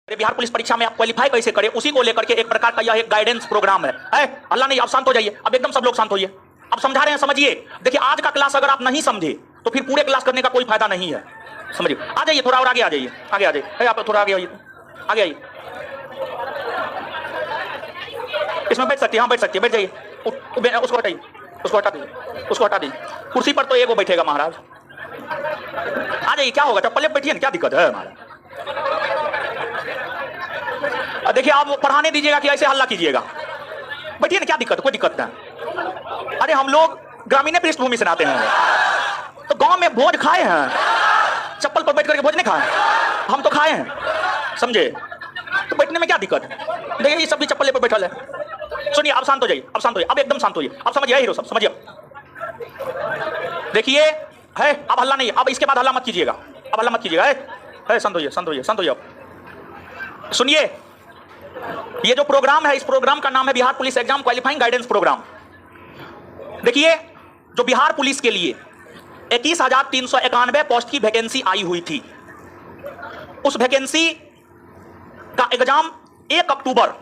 Bihar police परीक्षा में आप क्वालिफाई कैसे करें, उसी को लेकर के एक प्रकार का यह एक गाइडेंस प्रोग्राम है। अल्लाह नहीं, आप शांत हो जाइए, अब एकदम सब लोग शांत होइए। अब समझा रहे हैं, समझिए। देखिए आज का क्लास अगर आप नहीं समझे तो फिर पूरे क्लास करने का कोई फायदा नहीं है, समझिए। आ जाइए, थोड़ा और आगे आ जाइए, आगे आ जाइए, आप थोड़ा आगे आइए, आगे आइए। इसमें बैठ सकती है, हाँ बैठ सकती है, बैठ जाइए। उसको हटाइए, उसको हटा दीजिए, उसको हटा दीजिए। कुर्सी पर तो एक वो बैठेगा महाराज। आ जाइए, क्या होगा, चप्पल बैठिए ना, क्या दिक्कत है महाराज। देखिए आप पढ़ाने दीजिएगा कि ऐसे हल्ला कीजिएगा, बैठिए ना, क्या दिक्कत, कोई दिक्कत नहीं। अरे हम लोग ग्रामीण पृष्ठभूमि से आते हैं, तो गांव में भोज खाए हैं, चप्पल पर बैठ करके भोज नहीं खाए, हम तो खाए हैं, समझे। तो बैठने में क्या दिक्कत है। देखिए ये सब भी चप्पल पर बैठल है। सुनिए, अब शांत हो जाइए, अब शांत हो जाइए, अब एकदम शांत होइए। अब समझिए हीरो सब, समझिए। देखिए है, अब हल्ला नहीं, अब इसके बाद हल्ला मत कीजिएगा, अब हल्ला मत कीजिएगा। है, शांत होइए, शांत होइए, शांत होइए। अब सुनिए, ये जो प्रोग्राम है, इस प्रोग्राम का नाम है Bihar police exam qualifying guidance programme. देखिए जो बिहार पुलिस के लिए 21,391 पोस्ट की वैकेंसी आई हुई थी, उस वैकेंसी का एग्जाम 1 अक्टूबर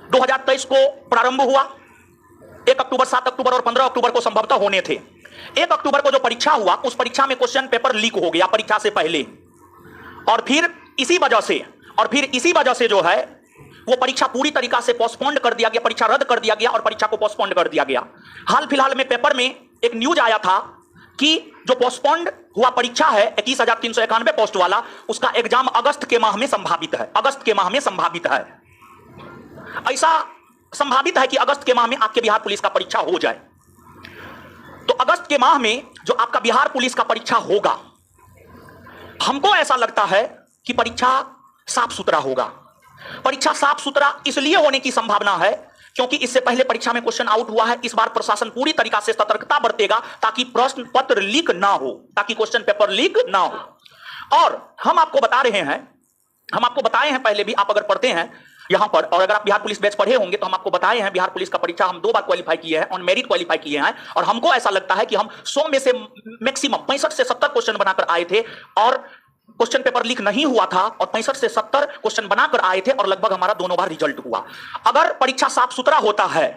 2023 को प्रारंभ हुआ। 1 अक्टूबर, 7 अक्टूबर और 15 अक्टूबर को संभवतः होने थे। 1 अक्टूबर को जो परीक्षा हुआ, उस परीक्षा में क्वेश्चन पेपर लीक हो गया परीक्षा से पहले, और फिर इसी वजह से जो है वो परीक्षा पूरी तरीका से पोस्टपोन्ड कर दिया गया, परीक्षा रद्द कर दिया गया और परीक्षा को पोस्टपोन्ड कर दिया गया। हाल फिलहाल में पेपर में एक न्यूज आया था कि जो पोस्टपोन्ड हुआ परीक्षा है 21,391 पोस्ट वाला, उसका एग्जाम अगस्त के माह में संभावित है, अगस्त के माह में संभावित है। ऐसा संभावित है कि अगस्त के माह में आपके बिहार पुलिस का परीक्षा हो जाए। तो अगस्त के माह में जो आपका बिहार पुलिस का परीक्षा होगा, हमको ऐसा लगता है कि परीक्षा साफ सुथरा होगा। परीक्षा साफ सुथरा इसलिए होने की संभावना है क्योंकि इससे पहले परीक्षा में क्वेश्चन आउट हुआ है। इस बार प्रशासन पूरी तरीका से सतर्कता बरतेगा ताकि प्रश्न पत्र लीक ना हो, ताकि क्वेश्चन पेपर लीक ना हो। और हम आपको बता रहे हैं, हम आपको बताए हैं पहले भी, आप अगर पढ़ते हैं यहां पर, और अगर आप बिहार पुलिस बैच पढ़े होंगे तो हम आपको बताए हैं बिहार पुलिस का परीक्षा हम 2 बार क्वालिफाई किए हैं, ऑन मेरिट क्वालिफाई किए हैं। और हमको ऐसा लगता है कि हम 100 में से मैक्सिमम 65 से 70 क्वेश्चन बनाकर आए थे, और क्वेश्चन पेपर लीक नहीं हुआ था, और 65 से 70 क्वेश्चन बनाकर आए थे, और लगभग हमारा दोनों बार रिजल्ट हुआ। अगर परीक्षा साफ सुथरा होता है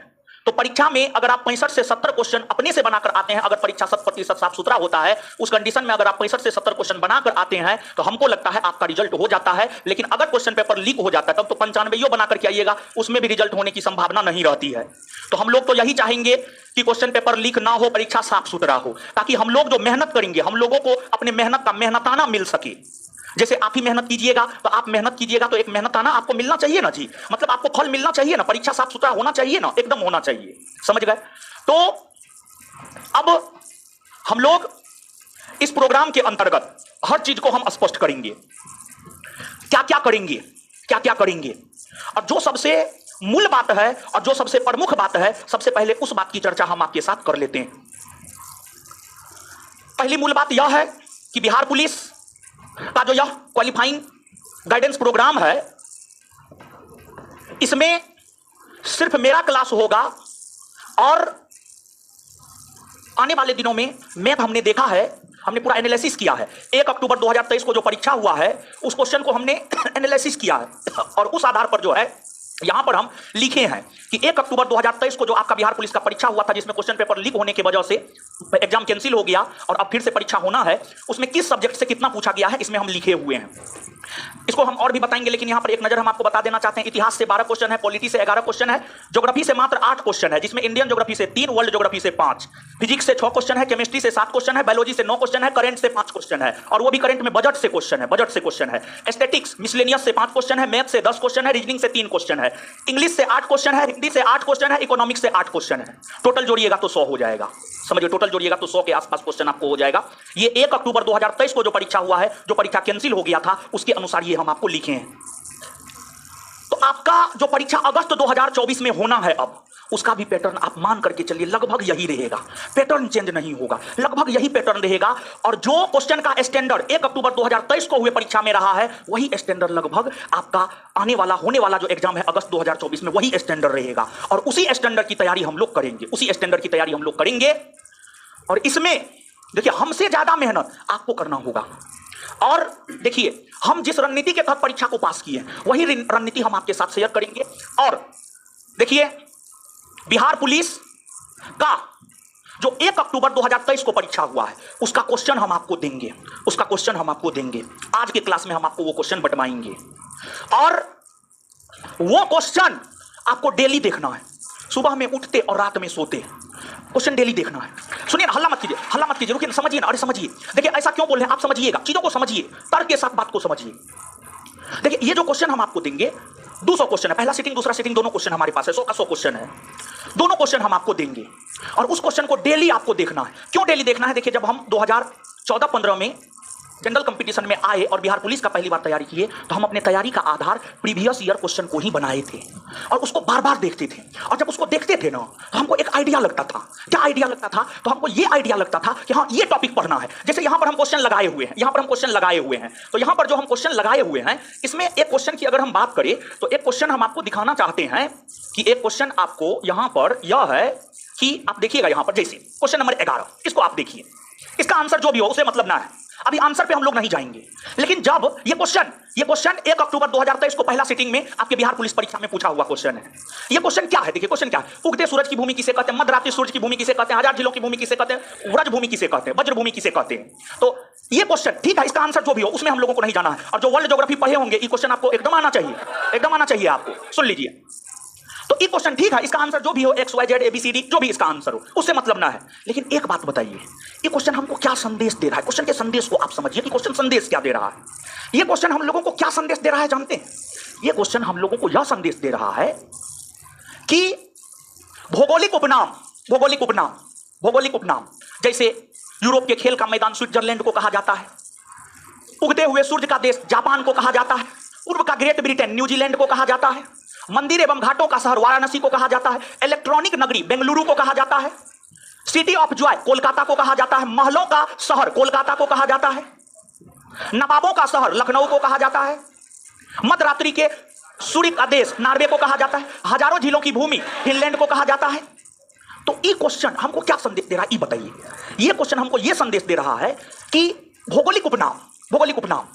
तो परीक्षा में अगर आप 65 से 70 क्वेश्चन अपने से बनाकर आते हैं, अगर परीक्षा 100% साफ सुथरा होता है, उस कंडीशन में अगर आप 65 से 70 क्वेश्चन बनाकर आते हैं तो हमको लगता है आपका रिजल्ट हो जाता है। लेकिन अगर क्वेश्चन पेपर लीक हो जाता है तब तो 95 बनाकर के आइएगा, उसमें भी रिजल्ट होने की संभावना नहीं रहती है। तो हम लोग तो यही चाहेंगे कि क्वेश्चन पेपर लीक ना हो, परीक्षा साफ सुथरा हो, ताकि हम लोग जो मेहनत करेंगे, हम लोगों को अपने मेहनत का मेहनताना मिल सके। जैसे आप ही मेहनत कीजिएगा तो आप मेहनत कीजिएगा तो एक मेहनताना आपको मिलना चाहिए ना जी, मतलब आपको फल मिलना चाहिए ना, परीक्षा साफ सुथरा होना चाहिए ना, एकदम होना चाहिए, समझ गए। तो अब हम लोग इस प्रोग्राम के अंतर्गत हर चीज को हम स्पष्ट करेंगे, क्या क्या करेंगे, क्या क्या करेंगे। और जो सबसे मूल बात है और जो सबसे प्रमुख बात है, सबसे पहले उस बात की चर्चा हम आपके साथ कर लेते हैं। पहली मूल बात यह है कि बिहार पुलिस का जो यह क्वालिफाइंग गाइडेंस प्रोग्राम है, इसमें सिर्फ मेरा क्लास होगा, और आने वाले दिनों में मैथ हमने देखा है, हमने पूरा एनालिसिस किया है। 1 अक्टूबर 2023 को जो परीक्षा हुआ है उस क्वेश्चन को हमने एनालिसिस किया है, और उस आधार पर जो है यहां पर हम लिखे हैं कि 1 अक्टूबर 2023 को जो आपका बिहार पुलिस का परीक्षा हुआ था, जिसमें क्वेश्चन पेपर लीक होने की वजह से एग्जाम कैंसिल हो गया और अब फिर से परीक्षा होना है, उसमें किस सब्जेक्ट से कितना पूछा गया है इसमें हम लिखे हुए हैं। इसको हम और भी बताएंगे, लेकिन यहां पर एक नजर हम आपको बता देना चाहते हैं। इतिहास से 12 क्वेश्चन है, पॉलिटी से 11 क्वेश्चन है, ज्योग्राफी से मात्र 8 क्वेश्चन है, जिसमें इंडियन ज्योग्राफी से 3, वर्ल्ड ज्योग्राफी से 5, फिजिक्स से 6 क्वेश्चन है, केमिस्ट्री से 7 क्वेश्चन है, बायोलॉजी से 9 क्वेश्चन है, करंट से 5 क्वेश्चन है, और वो भी करंट में बजट से क्वेश्चन है, बजट से क्वेश्चन है, स्टैटिक्स मिसलेनियस से 5 क्वेश्चन है, मैथ से 10 क्वेश्चन है, रीजनिंग से 3 क्वेश्चन है, इंग्लिश से 8 क्वेश्चन है, हिंदी से 8 क्वेश्चन है, इकोनॉमिक्स से 8 क्वेश्चन है। टोटल जोड़िएगा तो 100 हो जाएगा, समझिए, टोटल जोड़िएगा तो 100 के आसपास क्वेश्चन आपको हो जाएगा। ये 1 अक्टूबर 2023 को जो परीक्षा हुआ है, जो परीक्षा कैंसिल हो गया था, उसके अनुसार ये हम आपको लिखे हैं। तो आपका जो परीक्षा अगस्त 2024 में होना है, अब उसका भी पैटर्न आप मान करके चलिए, लगभग यही रहेगा, पैटर्न चेंज नहीं होगा, लगभग यही पैटर्न रहेगा। और जो क्वेश्चन का स्टैंडर्ड 1 अक्टूबर 2023 को हुए परीक्षा में रहा है, वही स्टैंडर्ड लगभग आपका आने वाला होने वाला जो एग्जाम है अगस्त 2024 में, वही स्टैंडर्ड रहेगा। और उसी स्टैंडर्ड की तैयारी हम लोग करेंगे, उसी स्टैंडर्ड की तैयारी हम लोग करेंगे। और इसमें देखिए, हमसे ज्यादा मेहनत आपको करना होगा। और देखिए, हम जिस रणनीति के तहत परीक्षा को पास किए वही रणनीति हम आपके साथ शेयर करेंगे। और देखिए, बिहार पुलिस का जो 1 अक्टूबर 2023 को परीक्षा हुआ है उसका क्वेश्चन हम आपको देंगे, उसका क्वेश्चन हम आपको देंगे। आज के क्लास में हम आपको वो क्वेश्चन बंटवाएंगे और वो क्वेश्चन आपको डेली देखना है, सुबह में उठते और रात में सोते, क्वेश्चन डेली देखना है। सुनिए, हल्ला मत कीजिए, हल्ला मत कीजिए, रुकिए, समझिए ना। अरे समझिए, देखिए ऐसा क्यों बोल रहे हैं आप, समझिएगा, चीजों को समझिए, तर्क के साथ बात को समझिए। देखिए, ये जो क्वेश्चन हम आपको देंगे 200 क्वेश्चन है, पहला सिटिंग दूसरा सिटिंग दोनों क्वेश्चन हमारे पास है, 100 का 100 क्वेश्चन है। दोनों क्वेश्चन हम आपको देंगे और उस क्वेश्चन को डेली आपको देखना है। क्यों डेली देखना है? देखिए, जब हम 2014-15 में जनरल कंपटीशन में आए और बिहार पुलिस का पहली बार तैयारी किए तो हम अपने तैयारी का आधार प्रीवियस ईयर क्वेश्चन को ही बनाए थे और उसको बार बार देखते थे। और जब उसको देखते थे ना तो हमको एक आइडिया लगता था। क्या आइडिया लगता था? तो हमको ये आइडिया लगता था कि हाँ, ये टॉपिक पढ़ना है। जैसे यहाँ पर हम क्वेश्चन लगाए हुए हैं, यहाँ पर हम क्वेश्चन लगाए हुए हैं, तो यहाँ पर जो हम क्वेश्चन लगाए हुए हैं इसमें एक क्वेश्चन की अगर हम बात करें तो एक क्वेश्चन हम आपको दिखाना चाहते हैं कि एक क्वेश्चन आपको यहाँ पर यह है कि आप देखिएगा, यहाँ पर जैसे क्वेश्चन नंबर 11, इसको आप देखिए, इसका आंसर जो भी हो उसे मतलब ना है, अभी आंसर पे हम लोग नहीं जाएंगे। लेकिन जब ये क्वेश्चन 1 अक्टूबर 2023 को पहला सिटिंग में आपके बिहार पुलिस परीक्षा में पूछा हुआ क्वेश्चन है। ये क्वेश्चन क्या है? देखिए, क्वेश्चन क्या है? उगते सूरज की भूमि किसे कहते हैं? मध्यरात्रि सूरज की भूमि किसे कहते हैं? हजार जिलों की भूमि किसे कहते हैं? व्रज भूमि किसे कहते हैं? वज्र भूमि किसे कहते हैं? तो ये क्वेश्चन ठीक है, इसका आंसर जो भी हो उसमें हम लोगों को नहीं जाना है। और जो वर्ल्ड ज्योग्राफी पढ़े होंगे ये क्वेश्चन आपको एकदम आना चाहिए, एकदम आना चाहिए आपको। सुन लीजिए, तो ये क्वेश्चन ठीक है, इसका आंसर जो भी हो, XYZ ABCD जो भी इसका आंसर हो उससे मतलब ना है। लेकिन एक बात बताइए, ये क्वेश्चन हमको क्या संदेश दे रहा है? क्वेश्चन के संदेश को आप समझिए कि क्वेश्चन संदेश क्या दे रहा है। ये क्वेश्चन हम लोगों को क्या संदेश दे रहा है जानते हैं? ये क्वेश्चन हम लोगों को यह संदेश दे रहा है कि भौगोलिक उपनाम जैसे यूरोप के खेल का मैदान स्विट्जरलैंड को कहा जाता है, उगते हुए सूर्य का देश जापान को कहा जाता है, पूर्व का ग्रेट ब्रिटेन न्यूजीलैंड को कहा जाता है, मंदिर एवं घाटों का शहर वाराणसी को कहा जाता है, इलेक्ट्रॉनिक नगरी बेंगलुरु को कहा जाता है, सिटी ऑफ जॉय कोलकाता को कहा जाता है, महलों का शहर कोलकाता को कहा जाता है, नवाबों का शहर लखनऊ को कहा जाता है, मध्यरात्रि के सूर्य का देश नॉर्वे को कहा जाता है, हजारों झीलों की भूमि फिनलैंड को कहा जाता है। तो ये क्वेश्चन हमको क्या संदेश दे रहा है, ये बताइए। ये क्वेश्चन हमको ये संदेश दे रहा है कि भौगोलिक उपनाम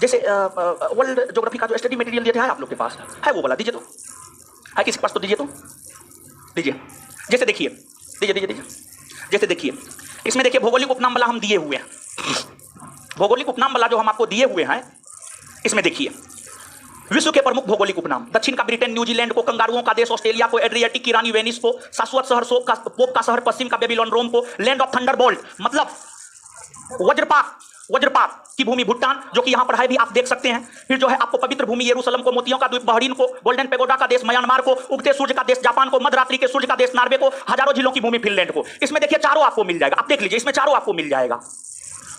जैसे वर्ल्ड ज्योग्राफी का जो स्टडी मटेरियल दिया है आप लोग के पास है, वो वाला दीजिए, तो है किसी के पास तो दीजिए, तो दीजिए। जैसे देखिए, दीजिए, जैसे देखिए, इसमें देखिए भौगोलिक उपनाम वाला हम दिए हुए हैं, भौगोलिक उपनाम वाला जो हम आपको दिए हुए हैं इसमें देखिए, विश्व के प्रमुख भौगोलिक उपनाम, दक्षिण का ब्रिटेन न्यूजीलैंड को, कंगारुओं का देश ऑस्ट्रेलिया को, एड्रियाटिक की रानी वेनिस को, शाश्वत शहर पोप का शहर पश्चिम का बेबीलोन रोम को, लैंड ऑफ थंडरबोल्ट मतलब वज्रपात की भूमि भूटान जो कि यहां पर है भी आप देख सकते हैं। फिर जो है आपको पवित्र भूमि यरूशलेम को, मोतियों का द्वीप बहरीन को, गोल्डन पेगोडा का देश म्यांमार को, उगते सूर्य का देश जापान को, मध्यरात्रि के सूर्य का देश नॉर्वे को, हजारों झीलों की भूमि फिनलैंड को। इसमें देखिए चारों आपको मिल जाएगा, आप देख लीजिए, इसमें चारों आपको मिल जाएगा।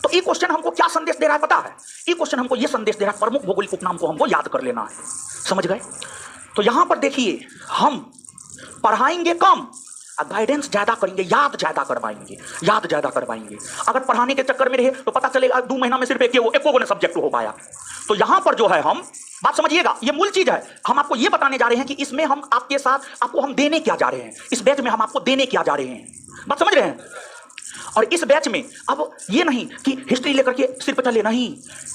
तो ये क्वेश्चन हमको क्या संदेश दे रहा है पता है? ये क्वेश्चन हमको ये संदेश दे रहा है प्रमुख भौगोलिक उपनाम को हमको याद कर लेना है, समझ गए? तो यहां पर देखिए, हम पढ़ाएंगे कम, गाइडेंस ज्यादा करेंगे, याद ज्यादा करवाएंगे। अगर पढ़ाने के चक्कर में रहे तो पता चलेगा 2 महीना में सिर्फ एक को सब्जेक्ट हो पाया। तो यहां पर जो है, हम बात समझिएगा, ये मूल चीज है। हम आपको ये बताने जा रहे हैं कि इसमें हम आपके साथ आपको हम देने क्या जा रहे हैं, इस बैच में हम आपको देने क्या जा रहे हैं, बात समझ रहे हैं? और इस बैच में अब ये नहीं कि हिस्ट्री लेकर के सिर्फ चले, नहीं,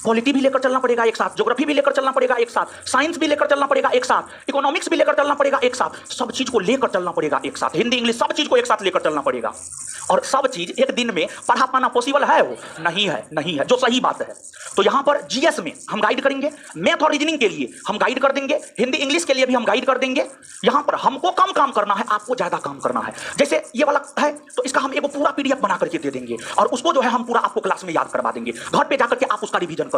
पॉलिटी भी लेकर चलना पड़ेगा एक साथ, ज्योग्राफी भी लेकर चलना पड़ेगा एक साथ, साइंस भी लेकर चलना पड़ेगा एक साथ, इकोनॉमिक्स भी लेकर चलना पड़ेगा एक साथ, सब चीज को लेकर चलना पड़ेगा एक साथ, हिंदी इंग्लिश सब चीज को एक साथ लेकर चलना पड़ेगा। और सब चीज एक दिन में पढ़ा पाना पॉसिबल है? वो नहीं है, जो सही बात है। तो यहां पर जीएस में हम गाइड करेंगे, मैथ और रीजनिंग के लिए हम गाइड कर देंगे, हिंदी इंग्लिश के लिए भी हम गाइड कर देंगे। यहां पर हमको कम काम करना है, आपको ज्यादा काम करना है। जैसे ये वाला है तो इसका हम एक पूरा पीडीएफ बना करके दे देंगे और उसको जो है हम पूरा आपको क्लास में याद करवा देंगे। घर पे जाकर के आप उसका रिवीजन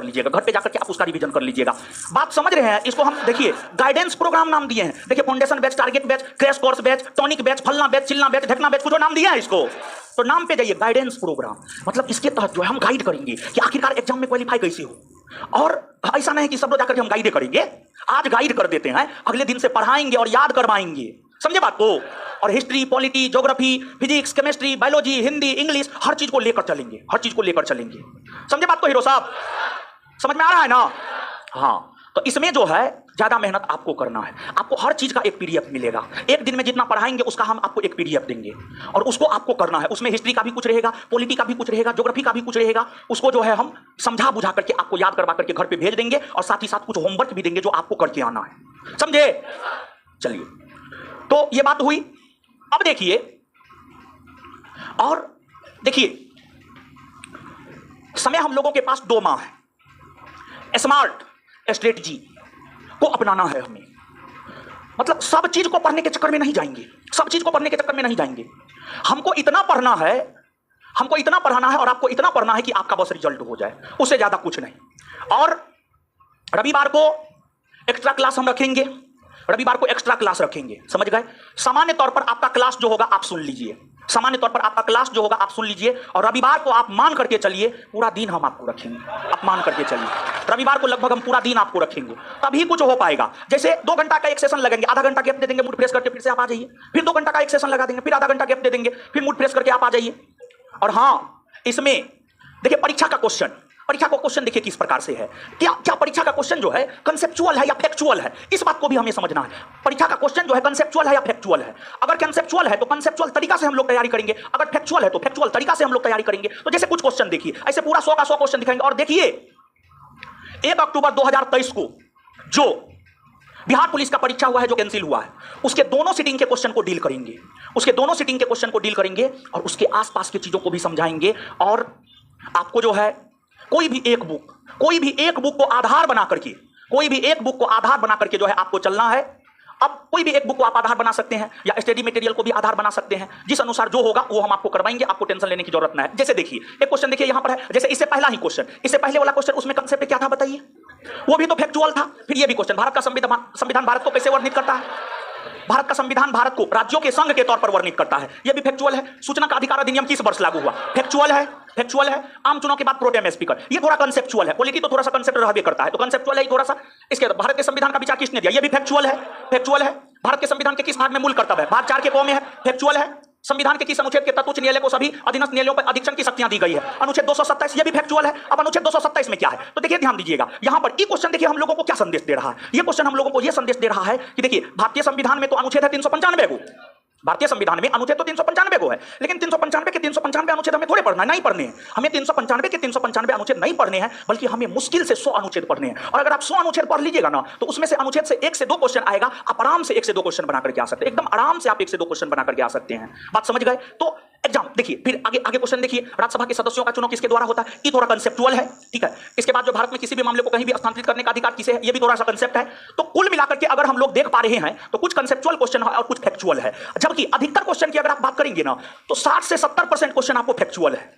कर लीजिएगा, बात समझ रहे हैं? इसको हम देखिए गाइडेंस प्रोग्राम नाम दिए हैं। देखिए, foundation batch, target batch, crash course batch, tonic batch, फलना बैच, चिलना बैच, ढकना बैच, कुछ नाम दिया है इसको। तो नाम पे जाइए, गाइडेंस प्रोग्राम, मतलब इसके तहत जो है हम गाइड करेंगे कि आखिरकार एग्जाम में क्वालिफाई कैसे हो। और ऐसा नहीं कि सब लोग जाकर के हम गाइड करेंगे, आज गाइड कर देते हैं, अगले दिन से पढ़ाएंगे और याद करवाएंगे, समझे बात को? और history, polity, geography, physics, chemistry, biology, Hindi, English, हर चीज को लेकर चलेंगे, समझे बात को हीरो साहब? समझ में आ रहा है ना? हाँ, तो इसमें जो है ज्यादा मेहनत आपको करना है। आपको हर चीज का एक पीडीएफ मिलेगा, एक दिन में जितना पढ़ाएंगे उसका हम आपको एक पीडीएफ देंगे और उसको आपको करना है। उसमें हिस्ट्री का भी कुछ रहेगा, पॉलिटी का भी कुछ रहेगा, ज्योग्राफी का भी कुछ रहेगा। उसको जो है हम समझा बुझा करके आपको याद करवा करके घर पे भेज देंगे और साथ ही साथ कुछ होमवर्क भी देंगे जो आपको करके आना है, समझे? चलिए, तो ये बात हुई। अब देखिए, और देखिए, समय हम लोगों के पास 2 माह है। स्मार्ट स्ट्रेटजी को अपनाना है हमें। मतलब सब चीज को पढ़ने के चक्कर में नहीं जाएंगे, सब चीज को पढ़ने के चक्कर में नहीं जाएंगे। हमको इतना पढ़ना है, हमको इतना पढ़ाना है और आपको इतना पढ़ना है कि आपका बस रिजल्ट हो जाए, उससे ज्यादा कुछ नहीं। और रविवार को एक्स्ट्रा क्लास हम रखेंगे, रविवार को एक्स्ट्रा क्लास रखेंगे, समझ गए? सामान्य तौर पर आपका क्लास जो होगा आप सुन लीजिए, सामान्य तौर पर आपका क्लास जो होगा आप सुन लीजिए और रविवार को आप मान करके चलिए पूरा दिन हम आपको रखेंगे। आप मान करके चलिए रविवार को लगभग हम पूरा दिन आपको रखेंगे, तभी कुछ हो पाएगा। जैसे 2 घंटा का एक सेशन लगेंगे, आधा घंटा गैप दे देंगे, मूड फ्रेश करके फिर से आप आ जाइए। फिर 2 घंटा का एक सेशन लगा देंगे, फिर आधा घंटा गैप दे देंगे, फिर मूड फ्रेश करके आप आ जाइए। और हाँ, इसमें देखिए परीक्षा का क्वेश्चन, परीक्षा का क्वेश्चन देखिए किस प्रकार से है। क्या क्या परीक्षा का क्वेश्चन जो है कंसेप्चुअल है या फैक्चुअल है, इस बात को भी हमें समझना है। परीक्षा का क्वेश्चन जो है कंसेप्चुअल है या फैक्चुअल है। अगर कंसेप्चुअल है तो कंसेप्चुअल तरीका से हम लोग तैयारी करेंगे, अगर फैक्चुअल है तो फैक्चुअल तरीका से हम लोग तैयारी करेंगे। तो जैसे कुछ क्वेश्चन देखिए, ऐसे पूरा 100 का 100 क्वेश्चन दिखाएंगे। और देखिए 1 अक्टूबर 2023 को जो बिहार पुलिस का परीक्षा हुआ है, जो कैंसिल हुआ है, उसके दोनों सिटिंग के क्वेश्चन को डील करेंगे, उसके दोनों सिटिंग के क्वेश्चन को डील करेंगे और उसके आसपास की चीजों को भी समझाएंगे। और आपको जो है कोई भी एक बुक को आधार बना करके, कोई भी एक बुक को आधार बना करके जो है आपको चलना है। अब कोई भी एक बुक को आप आधार बना सकते हैं या स्टडी मटेरियल को भी आधार बना सकते हैं, जिस अनुसार जो होगा वो हम आपको करवाएंगे, आपको टेंशन लेने की जरूरत ना है। जैसे देखिए एक क्वेश्चन देखिए यहां पर है, जैसे इससे पहला ही क्वेश्चन, इससे पहले वाला क्वेश्चन, उसमें कंसेप्ट क्या था बताइए? वो भी तो फैक्चुअल था। फिर ये भी क्वेश्चन, भारत का संविधान भारत को कैसे वर्णित करता है? भारत का संविधान भारत को राज्यों के संघ के तौर पर वर्णित करता है, यह भी फैक्चुअल है। सूचना का अधिकार अधिनियम किस वर्ष लागू हुआ? फैक्चुअल है, फैक्चुअल है। आम चुनाव के बाद प्रोटेम स्पीकर, ये थोड़ा कंसेप्चुअल है। पॉलिटी तो थोड़ा सा कंसेप्ट रहबे करता है, तो कंसेप्चुअल है थोड़ा सा। इसके बाद भारत के संविधान का विचार किसने दिया? ये भी फैक्चुअल है, फैक्चुअल है। भारत के संविधान के किस भाग में मूल कर्तव्य है? भाग 4 के क में है, फैक्चुअल है। संविधान के किस अनुच्छेद के तहत उच्च न्यायालय को सभी अधीनस्थ न्यायालयों पर अधीक्षण की शक्तियां दी गई है? अनुच्छेद 227, ये भी फैक्चुअल है। अब अनुच्छेद 227 में क्या है? तो देखिए ध्यान दीजिएगा, यहां पर ये क्वेश्चन देखिए हम लोगों को क्या संदेश दे रहा है। ये क्वेश्चन हम लोगों को ये संदेश दे रहा है कि देखिए भारतीय संविधान में तो अनुच्छेद है 395 को, भारतीय संविधान में अनुच्छेद तो 395 को है, लेकिन 395 के 395 अनुच्छेद हमें थोड़े पढ़ना है, नहीं पढ़ने हैं। हमें 395 के 395 अनुच्छेद नहीं पढ़ने हैं, बल्कि हमें मुश्किल से 100 अनुच्छेद पढ़ने हैं। और अगर आप 100 अनुच्छेद पढ़ लीजिएगा ना, तो उसमें से अनुच्छेद से 1 से 2 क्वेश्चन आएगा, आप आराम से 1 से 2 क्वेश्चन बना करके आ सकते हैं, एकदम आराम से आप 1 से 2 क्वेश्चन बना करके आ सकते हैं। बात समझ गए? तो एग्जाम देखिए, फिर आगे आगे क्वेश्चन देखिए, राज्यसभा के सदस्यों का चुनाव किसके द्वारा होता है? ये थोड़ा कंसेप्चुअल है, ठीक है। इसके बाद जो भारत में किसी भी मामले को कहीं भी हस्तांतरित करने का अधिकार किसे है? ये भी थोड़ा सा कंसेप्ट है। तो कुल मिलाकर के अगर हम लोग देख पा रहे हैं तो कुछ कंसेप्चुअल क्वेश्चन है और कुछ फैक्चुअल है, जबकि अधिकतर क्वेश्चन की अगर आप बात करेंगे ना तो 60 से 70% क्वेश्चन आपको फैक्चुअल है,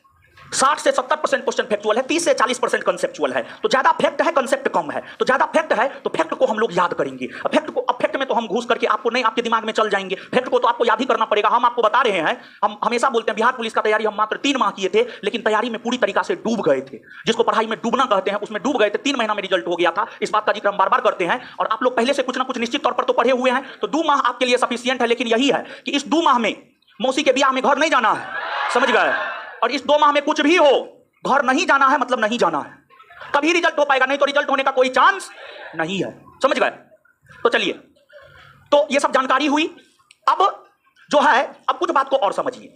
60 से 70% क्वेश्चन फैक्चुअल है, 30 से 40% कंसेप्चुअल है। तो ज्यादा फैक्ट है, कंसेप्ट कम है। तो ज्यादा फैक्ट है तो फैक्ट को हम लोग याद करेंगे। फैक्ट में तो हम घुस करके आपको नहीं, आपके दिमाग में चल जाएंगे। फैक्ट को तो आपको याद ही करना पड़ेगा। हम आपको बता रहे हैं, हम हमेशा बोलते हैं बिहार पुलिस का तैयारी हम मात्र 3 माह किए थे, लेकिन तैयारी में पूरी तरीका से डूब गए थे। जिसको पढ़ाई में डूबना कहते हैं, उसमें डूब गए थे। 3 महीना में रिजल्ट हो गया था। इस बात का जिक्र हम बार बार करते हैं। और आप लोग पहले से कुछ ना कुछ निश्चित तौर पर तो पढ़े हुए हैं, तो 2 माह आपके लिए सफिशियंट है। लेकिन यही है कि इस 2 माह में मौसी के ब्याह में घर नहीं जाना है, समझ गए? और इस 2 माह में कुछ भी हो, घर नहीं जाना है, मतलब नहीं जाना है, तभी रिजल्ट हो पाएगा, नहीं तो रिजल्ट होने का कोई चांस नहीं है, समझ गए? तो चलिए, तो ये सब जानकारी हुई। अब जो है, अब कुछ बात को और समझिए।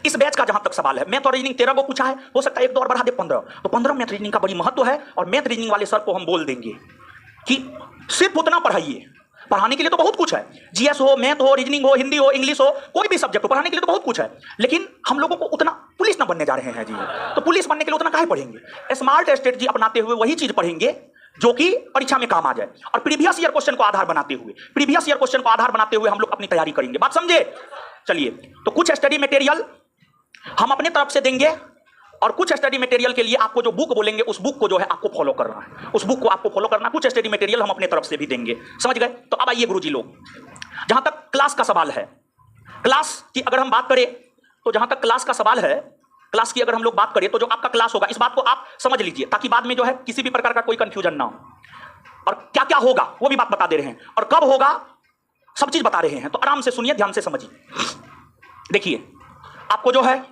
इस बैच का जहां तक सवाल है, मैथ और रीजनिंग 13 को पूछा है, हो सकता है एक दो और बढ़ा दे 15, तो 15 मैथ रीजनिंग का बड़ी महत्व है। और मैथ रीजनिंग वाले सर को हम बोल देंगे कि सिर्फ उतना पढ़ाइए, पढ़ाने के लिए तो बहुत कुछ है। जीएस हो, मैथ हो, रीजनिंग हो, हिंदी हो, इंग्लिश हो, कोई भी सब्जेक्ट हो, पढ़ाने के लिए तो बहुत कुछ है। लेकिन हम लोगों को उतना, पुलिस ना बनने जा रहे हैं जी, तो पुलिस बनने के लिए उतना काहे पढ़ेंगे? स्मार्ट स्ट्रेटजी अपनाते हुए वही चीज पढ़ेंगे जो कि परीक्षा में काम आ जाए। और प्रीवियस ईयर क्वेश्चन को आधार बनाते हुए हम लोग अपनी तैयारी करेंगे। बात समझे? चलिए, तो कुछ स्टडी मटेरियल हम अपने तरफ से देंगे और कुछ स्टडी मटेरियल के लिए आपको जो बुक बोलेंगे उस बुक को जो है आपको फॉलो करना है, उस बुक को आपको फॉलो करना है। कुछ स्टडी मटेरियल हम अपने तरफ से भी देंगे, समझ गए? तो अब आइए गुरुजी लोग, जहां तक क्लास का सवाल है, क्लास की अगर हम बात करें तो जहां तक क्लास का सवाल है, क्लास की अगर हम लोग बात करें तो जो आपका क्लास होगा, इस बात को आप समझ लीजिए ताकि बाद में जो है किसी भी प्रकार का कोई कंफ्यूजन ना हो। और क्या क्या होगा वो भी बात बता दे रहे हैं, और कब होगा सब चीज बता रहे हैं। तो आराम से सुनिए, ध्यान से समझिए। देखिए, आपको जो है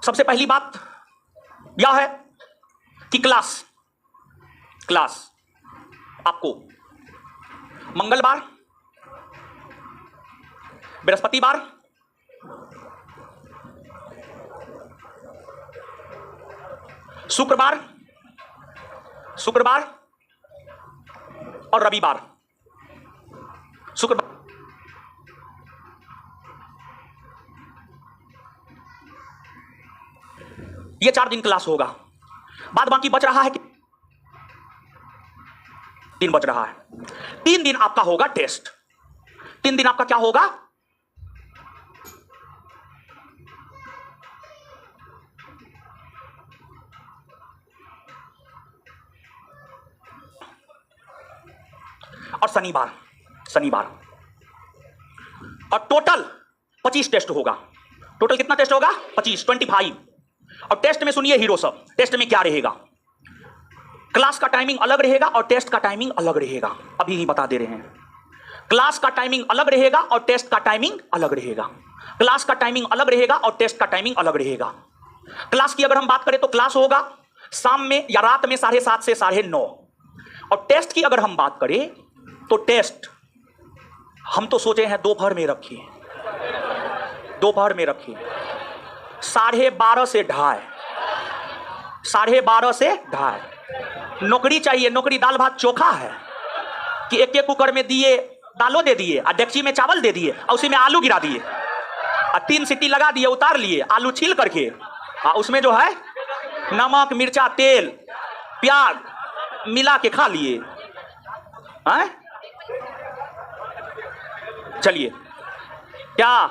सबसे पहली बात यह है कि क्लास आपको मंगलवार, बृहस्पतिवार, शुक्रवार और रविवार। शुक्रवार ये 4 दिन क्लास होगा। बाद बाकी बच रहा है कि 3 बच रहा है। 3 दिन आपका होगा टेस्ट। 3 दिन आपका क्या होगा? और शनिवार और टोटल 25 टेस्ट होगा। टोटल कितना टेस्ट होगा? 25। और टेस्ट में सुनिए हीरो सब, टेस्ट में क्या रहेगा? क्लास का टाइमिंग अलग रहेगा और टेस्ट का टाइमिंग अलग रहेगा। अभी ही बता दे रहे हैं, क्लास का टाइमिंग अलग रहेगा और टेस्ट का टाइमिंग अलग रहेगा। क्लास का टाइमिंग अलग रहेगा और टेस्ट का टाइमिंग अलग रहेगा। क्लास की अगर हम बात करें तो क्लास होगा शाम में या रात में 7:30 से 9:30। और टेस्ट की अगर हम बात करें तो टेस्ट हम तो सोचे हैं दोपहर में रखिए, 12:30 से 2:30, 12:30 से 2:30। नौकरी चाहिए, नौकरी दाल भात चोखा है कि एक कुकर में दिए, दालों दे दिए और डेक्ची में चावल दे दिए और उसी में आलू गिरा दिए और 3 सीटी लगा दिए, उतार लिए, आलू छील करके उसमें जो है नमक, मिर्चा, तेल, प्याज मिला के खा लिए। चलिए, क्या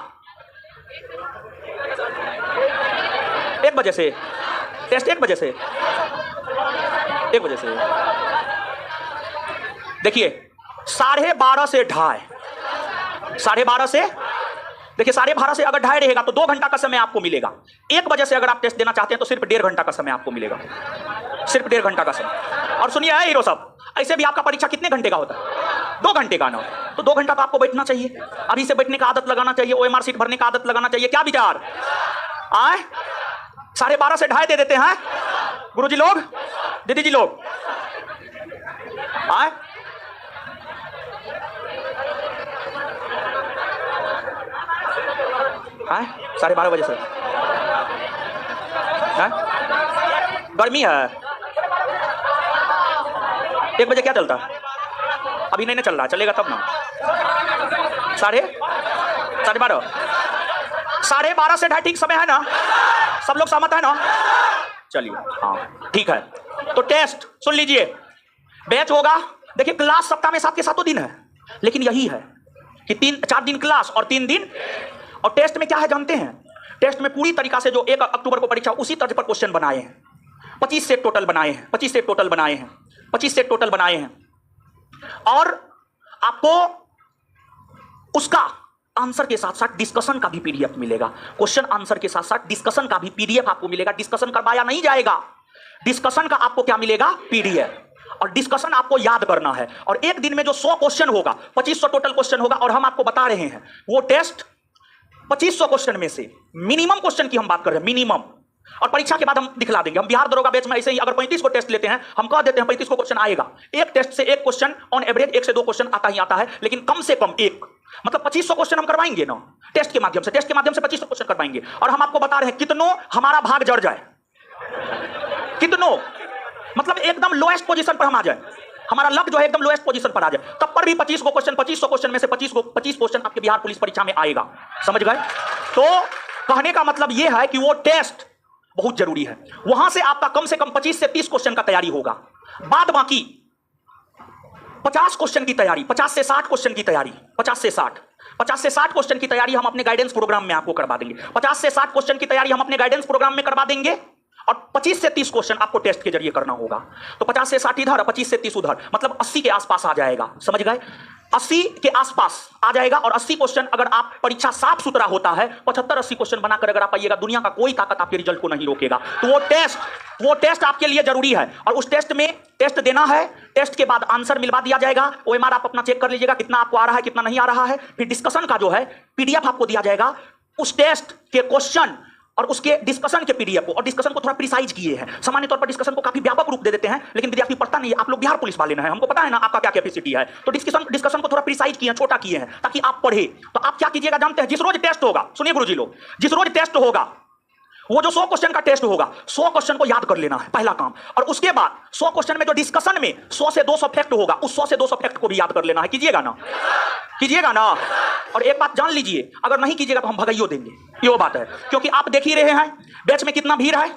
1 बजे से टेस्ट? 1 बजे से देखिए 12:30 से 2:30, 12:30 से देखिए 12:30 से अगर 2:30 रहेगा तो 2 घंटा का समय आपको मिलेगा। 1 बजे से अगर आप टेस्ट देना चाहते हैं तो सिर्फ 1.5 घंटा का समय आपको मिलेगा, सिर्फ 1.5 घंटा का समय। और सुनिए हीरो साहब, ऐसे भी आपका परीक्षा कितने घंटे का होता है? 2 घंटे का ना, तो 2 घंटा तो आपको बैठना चाहिए। अभी से बैठने का आदत लगाना चाहिए, OMR सीट भरने का आदत लगाना चाहिए। क्या विचार आए? 12:30 से 2:30 दे देते हैं गुरुजी लोग, दीदी जी लोग आए। आए 12:30 बजे से गर्मी है। 1 बजे क्या चलता है? अभी नहीं ना चल रहा, चलेगा तब ना। 12:30 से 2:30 ठीक समय है ना? सब लोग सहमत है ना? चलिए हाँ ठीक है। तो टेस्ट सुन लीजिए, बैच होगा। देखिए क्लास सप्ताह में 7 के 7 दिन है, लेकिन यही है कि 4 दिन क्लास और 3 दिन। और टेस्ट में क्या है जानते हैं? टेस्ट में पूरी तरीका से जो 1 अक्टूबर को परीक्षा उसी तर्ज पर क्वेश्चन बनाए हैं। 25 सेट टोटल बनाए हैं, 25 सेट टोटल बनाए हैं। और आपको उसका आंसर के साथ साथ डिस्कशन का भी PDF मिलेगा। क्वेश्चन आंसर के साथ साथ डिस्कशन का भी PDF आपको मिलेगा। डिस्कशन करवाया नहीं जाएगा, डिस्कशन का आपको क्या मिलेगा? PDF। और डिस्कशन आपको याद करना है। और एक दिन में जो 100 क्वेश्चन होगा, 2500 टोटल क्वेश्चन होगा। और हम आपको बता रहे हैं वो टेस्ट 2500 क्वेश्चन में से मिनिमम क्वेश्चन की हम बात कर रहे हैं, मिनिमम। और परीक्षा के बाद हम दिखला देंगे। हम बिहार दरोगा बैच में ऐसे ही अगर 35 को टेस्ट लेते हैं, हम कह देते हैं 35 को क्वेश्चन आएगा। एक टेस्ट से 1 क्वेश्चन ऑन एवरेज 1 से 2 क्वेश्चन आता ही आता है, लेकिन कम से कम 1, मतलब 2500 क्वेश्चन हम करवाएंगे ना टेस्ट के माध्यम से। 2500 क्वेश्चन करवाएंगे। और हम आपको बता रहे हैं कितनों हमारा भाग जड़ जाए, कितनों मतलब एकदम लोएस्ट पोजीशन पर हम आ जाए, हमारा लक जो है एकदम लोएस्ट पोजीशन पर आ जाए, तब पर भी 2500 क्वेश्चन में से 25 क्वेश्चन आपके बिहार पुलिस परीक्षा में आएगा। समझ गए? तो कहने का मतलब यह है कि वो टेस्ट बहुत जरूरी है। वहां से आपका कम से कम 25 से 30 क्वेश्चन का तैयारी होगा। बाद बाकी 50 क्वेश्चन की तैयारी, 50 से 60 क्वेश्चन की तैयारी, 50 से 60 क्वेश्चन की तैयारी हम अपने गाइडेंस प्रोग्राम में आपको करवा देंगे। 50 से 60 क्वेश्चन की तैयारी हम अपने गाइडेंस प्रोग्राम में करवा देंगे। और 25 से 30 क्वेश्चन आपको टेस्ट के जरिए करना होगा। तो 50 से 60 इधर, 25 से 30 उधर, मतलब 80 के आसपास आ जाएगा। समझ गए? 80 के आसपास आ जाएगा। और 80 क्वेश्चन अगर आप परीक्षा साफ सुथरा होता है, 75-80 क्वेश्चन बनाकर अगर आप आइएगा, दुनिया का कोई ताकत आपके रिजल्ट को नहीं रोकेगा। तो वो टेस्ट आपके लिए जरूरी है। और उस टेस्ट में टेस्ट देना है, टेस्ट के बाद आंसर मिलवा दिया जाएगा। OMR आप अपना चेक कर लीजिएगा कितना आपको आ रहा है, कितना नहीं आ रहा है। फिर डिस्कशन का जो है PDF आपको दिया जाएगा। उस टेस्ट के क्वेश्चन और उसके डिस्कशन के पीडीएफ को, और डिस्कशन को थोड़ा प्रिसाइज किए हैं। सामान्य तौर पर डिस्कशन को काफी व्यापक रूप दे देते हैं, लेकिन विद्यार्थी पढ़ता नहीं है। आप लोग बिहार पुलिस वाले हैं, हमको पता है ना आपका क्या कैपेसिटी है, तो डिस्कशन को थोड़ा प्रिसाइज किए हैं, छोटा किए हैं, ताकि आप पढ़े। तो आप क्या कीजिएगा जानते हैं, जिस रोज टेस्ट होगा, सुनिए गुरुजी लोग, जिस रोज टेस्ट होगा, वो जो 100 क्वेश्चन का टेस्ट होगा, 100 क्वेश्चन को याद कर लेना है, पहला काम। और उसके बाद 100 क्वेश्चन में जो डिस्कशन में 100 से 200 फैक्ट होगा, उस 100 से 200 फैक्ट को भी याद कर लेना है। कीजिएगा ना, कीजिएगा ना। और एक बात जान लीजिए, अगर नहीं कीजिएगा तो हम भगाइयो देंगे, ये वो बात है। क्योंकि आप देख ही रहे हैं बैच में कितना भीड़ है,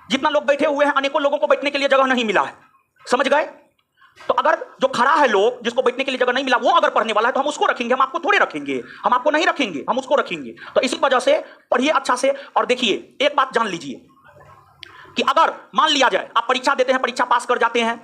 जितना लोग बैठे हुए हैं, अनेकों लोगों को बैठने के लिए जगह नहीं मिला है, समझ गए। तो अगर जो खड़ा है लोग, जिसको बैठने के लिए जगह नहीं मिला, वो अगर पढ़ने वाला है तो हम उसको रखेंगे, हम आपको थोड़े रखेंगे, हम आपको नहीं रखेंगे, हम उसको रखेंगे। तो इसी वजह से पढ़िए अच्छा से। और देखिए एक बात जान लीजिए कि अगर मान लिया जाए आप परीक्षा देते हैं, परीक्षा पास कर जाते हैं,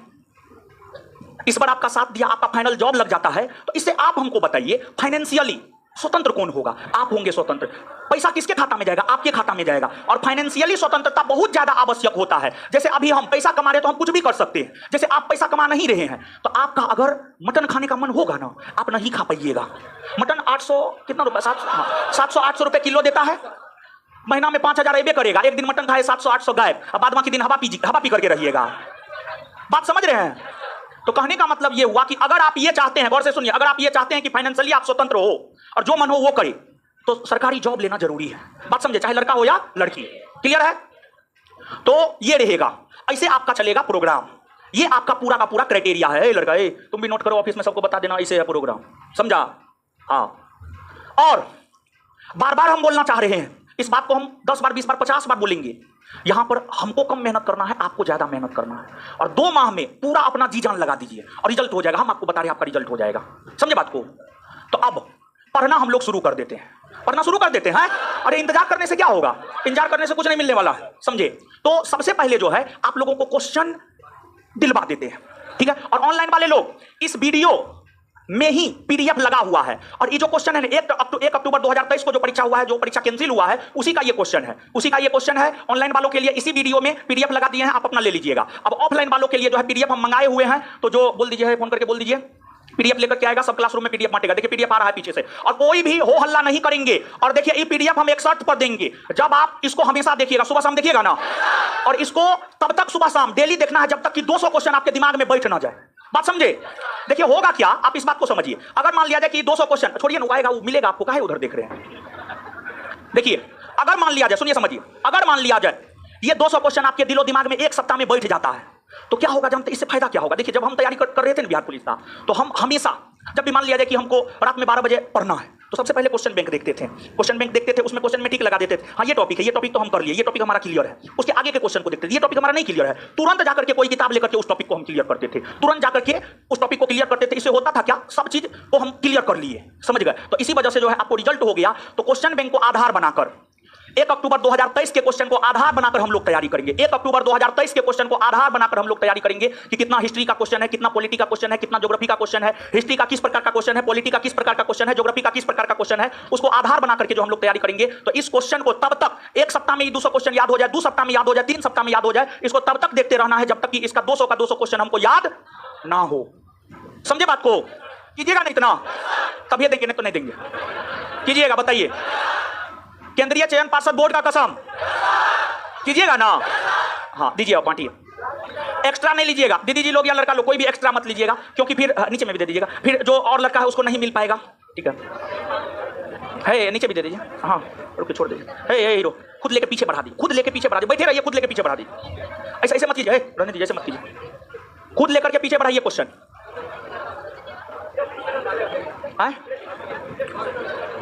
इस बार आपका साथ दिया, आपका फाइनल जॉब लग जाता है, तो इससे आप हमको बताइए फाइनेंशियली स्वतंत्र कौन होगा? आप होंगे स्वतंत्र। पैसा किसके खाता में जाएगा? आपके खाता में जाएगा। और फाइनेंशियली स्वतंत्रता बहुत ज्यादा आवश्यक होता है। जैसे अभी हम पैसा कमा रहे तो हम कुछ भी कर सकते हैं, जैसे आप पैसा कमा नहीं रहे हैं, तो आपका अगर मटन खाने का मन होगा ना, आप नहीं खा पाइएगा। मटन 800 कितना रुपए, 700-800 रुपए किलो देता है, महीना में 5000 एबे करेगा। एक दिन मटन खाए 700-800 गायब, अब बाद बाकी दिन हवा पी करके रहिएगा। बात समझ रहे हैं? तो कहने का मतलब ये हुआ कि अगर आप ये चाहते हैं, गौर से सुनिए, अगर आप ये चाहते हैं कि फाइनेंशियली आप स्वतंत्र हो और जो मन हो वो करे, तो सरकारी जॉब लेना जरूरी है। बात समझे, चाहे लड़का हो या लड़की। क्लियर है? तो ये रहेगा, ऐसे आपका चलेगा प्रोग्राम। ये आपका पूरा का पूरा क्राइटेरिया है। लड़का तुम भी नोट करो, ऑफिस में सबको बता देना, ऐसे है प्रोग्राम, समझा? हाँ। और बार बार हम बोलना चाह रहे हैं इस बात को, हम 10 बार 20 बार 50 बार बोलेंगे। यहां पर हमको कम मेहनत करना है, आपको ज्यादा मेहनत करना है। और 2 माह में पूरा अपना जी जान लगा दीजिए और रिजल्ट हो जाएगा। हम आपको बता रहे हैं आपका रिजल्ट हो जाएगा। समझे बात को? तो अब पढ़ना हम लोग शुरू कर देते हैं, पढ़ना शुरू कर देते हैं। अरे इंतजार करने से क्या होगा? इंतजार करने से कुछ नहीं मिलने वाला है, समझे? तो सबसे पहले जो है आप लोगों को क्वेश्चन दिलवा देते हैं, ठीक है? और ऑनलाइन वाले लोग इस वीडियो में ही पीडीएफ लगा हुआ है। और ये जो क्वेश्चन है 1 अक्टूबर 2023 को जो परीक्षा हुआ है, जो परीक्षा कैंसिल हुआ है, उसी का ये क्वेश्चन है, उसी का ये क्वेश्चन है। ऑनलाइन वालों के लिए इसी वीडियो में पीडीएफ लगा दिए हैं, आप अपना ले लीजिएगा। अब ऑफलाइन वालों के लिए जो है पीडीएफ हम मंगाए हुए हैं, तो जो बोल दीजिए, फोन करके बोल दीजिए, पीडीएफ लेकर के आएगा, सब क्लासरूम में पीडीएफ बांटेगा। देखिए पीडीएफ आ रहा है पीछे से, और कोई भी हो हल्ला नहीं करेंगे। और देखिए ये पीडीएफ हम एक शर्त पर देंगे, जब आप इसको हमेशा देखिएगा, सुबह शाम देखिएगा ना, और इसको तब तक सुबह शाम डेली देखना है जब तक कि 200 क्वेश्चन आपके दिमाग में बैठ ना जाए। बात समझे? देखिए होगा क्या, आप इस बात को समझिए। अगर मान लिया जाए कि 200 क्वेश्चन, छोड़िए ना, आएगा वो मिलेगा आपको, काहे उधर देख रहे हैं? देखिए अगर मान लिया जाए, सुनिए समझिए, अगर मान लिया जाए ये 200 क्वेश्चन आपके दिलो दिमाग में एक सप्ताह में बैठ जाता है, तो क्या होगा जानते? इससे फायदा क्या होगा? देखिए जब हम तैयारी कर रहे थे ना बिहार पुलिस का, तो हम हमेशा जब भी मान लिया जाए कि हमको रात में 12 बजे पढ़ना है, तो सबसे पहले क्वेश्चन बैंक देखते थे। क्वेश्चन बैंक देखते थे, उसमें क्वेश्चन में टिक लगा देते थे, हाँ ये टॉपिक है, ये टॉपिक तो हम कर लिए, ये टॉपिक हमारा क्लियर है। उसके आगे के क्वेश्चन को देखते थे, ये टॉपिक हमारा नहीं क्लियर है, तुरंत जाकर के कोई किताब लेकर के उस टॉपिक को हम क्लियर करते थे, तुरंत जाकर के उस टॉपिक को क्लियर करते थे। इससे होता था क्या? सब चीज को हम क्लियर कर लिए, समझ गए? तो इसी वजह से जो है आपको रिजल्ट हो गया। तो क्वेश्चन बैंक को आधार बनाकर 1 अक्टूबर 2023 के क्वेश्चन को आधार बनाकर हम लोग तैयारी करेंगे। 1 अक्टूबर 2023 के क्वेश्चन को आधार बनाकर हम लोग तैयारी करेंगे कि कितना हिस्ट्री का क्वेश्चन है, कितना पॉलिटी का क्वेश्चन है, कितना ज्योग्राफी का क्वेश्चन है, हिस्ट्री का किस प्रकार का क्वेश्चन है, पॉलिटी का किस प्रकार का क्वेश्चन है, ज्योग्राफी का किस प्रकार का क्वेश्चन है, उसको आधार बना करके जो हम लोग तैयारी करेंगे। तो इस क्वेश्चन को तब तक 1 सप्ताह में 200 क्वेश्चन याद हो जाए, 2 सप्ताह में याद हो जाए, 3 सप्ताह में याद हो जाए, इसको तब तक देखते रहना है जब तक कि इसका 200 का 200 क्वेश्चन हमको याद ना हो। समझे बात को? कीजिएगा ना इतना, तभी देंगे, नहीं तो नहीं देंगे। कीजिएगा, बताइए। केंद्रीय चयन पार्षद बोर्ड का कसम कीजिएगा ना? हाँ दीजिए, आप बांटिए। एक्स्ट्रा नहीं लीजिएगा, दीदी जी लोग या लड़का लोग, कोई भी एक्स्ट्रा मत लीजिएगा, क्योंकि फिर नीचे में भी दे दीजिएगा, फिर जो और लड़का है उसको नहीं मिल पाएगा, ठीक है? नीचे भी दे दीजिए। हाँ रुक छोड़ दीजिए। हे हीरो, खुद लेके पीछे बढ़ा दी, खुद लेके पीछे बढ़ा दी, बैठे रहिए, खुद लेके पीछे बढ़ा दी। ऐसे ऐसे मत कीजिए, रहने दीजिए, ऐसे मत कीजिए, खुद लेकर के पीछे बढ़ाइए क्वेश्चन।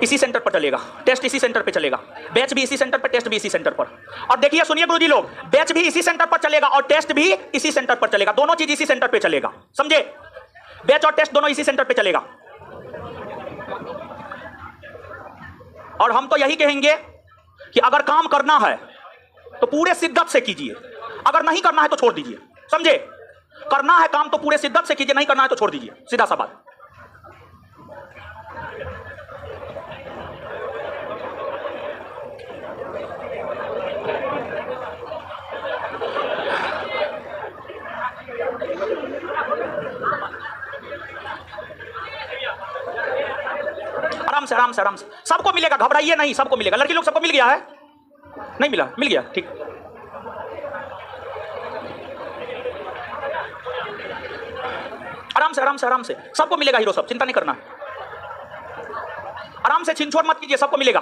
इसी सेंटर पर चलेगा, टेस्ट इसी सेंटर पे चलेगा, बैच भी इसी सेंटर पर, टेस्ट भी इसी सेंटर पर। और देखिए सुनिए गुरुजी लोग, बैच भी इसी सेंटर पर चलेगा और टेस्ट भी इसी सेंटर पर चलेगा, दोनों चीज इसी सेंटर पे चलेगा, समझे? बैच और टेस्ट दोनों इसी सेंटर पे चलेगा। और हम तो यही कहेंगे कि अगर काम करना है तो पूरे शिद्दत से कीजिए, अगर नहीं करना है तो छोड़ दीजिए, समझे? करना है काम तो पूरे शिद्दत से कीजिए, नहीं करना है तो छोड़ दीजिए, सीधा सा बात। आराम से आराम से आराम से, सबको मिलेगा, घबराइए नहीं, सबको मिलेगा। लड़की लोग सबको मिल गया है? नहीं मिला, मिल गया, ठीक। आराम से आराम से आराम से, सबको मिलेगा हीरो साहब, चिंता नहीं करना। आराम से, छिन-छोड़ मत कीजिए, सबको मिलेगा।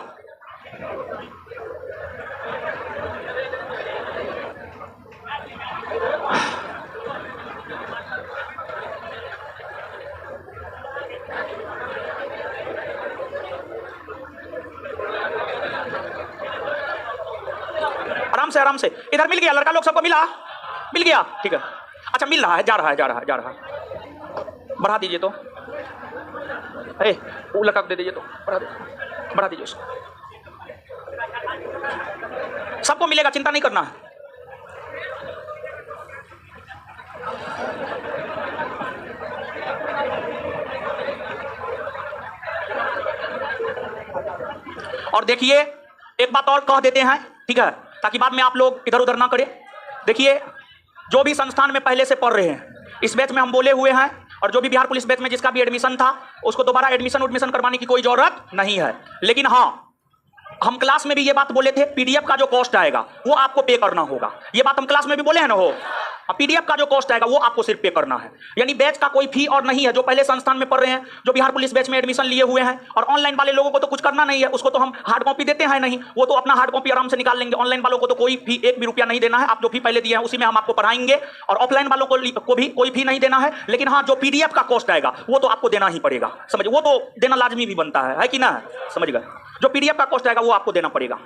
आराम से, इधर मिल गया, लड़का लोग सबको मिला, मिल गया, ठीक है। अच्छा मिल रहा है, जा रहा है, जा रहा है, जा रहा है, बढ़ा दीजिए तो, वो लड़का दे दीजिए तो, बढ़ा दीजिए उसको, सबको मिलेगा, चिंता नहीं करना है। और देखिए एक बात और कह देते हैं, ठीक है, ताकि बाद में आप लोग इधर उधर ना करें। देखिए जो भी संस्थान में पहले से पढ़ रहे हैं, इस बैच में हम बोले हुए हैं, और जो भी बिहार पुलिस बैच में जिसका भी एडमिशन था उसको दोबारा एडमिशन करवाने की कोई जरूरत नहीं है। लेकिन हाँ, हम क्लास में भी ये बात बोले थे, पीडीएफ का जो कॉस्ट आएगा वो आपको पे करना होगा। ये बात हम क्लास में भी बोले हैं ना, हो पीडीएफ का जो कॉस्ट आएगा वो आपको सिर्फ पे करना है। यानी बैच का कोई फी और नहीं है। जो पहले संस्थान में पढ़ रहे हैं, जो बिहार पुलिस बैच में एडमिशन लिए हुए हैं, और ऑनलाइन वाले लोगों को तो कुछ करना नहीं है, उसको तो हम हार्ड कॉपी देते हैं नहीं, वो तो अपना हार्ड कॉपी आराम से निकाल लेंगे। ऑनलाइन वालों को तो कोई फी, एक भी रुपया नहीं देना है। आप जो फी पहले दिए हैं उसी में हम आपको पढ़ाएंगे, और ऑफलाइन वालों को भी कोई फी नहीं देना है। लेकिन हाँ, जो पीडीएफ का कॉस्ट आएगा वो तो आपको देना ही पड़ेगा, समझिए, वो तो देना लाजमी भी बनता है कि ना, समझ गए। जो पीडीएफ का कॉस्ट आएगा वो आपको देना पड़ेगा।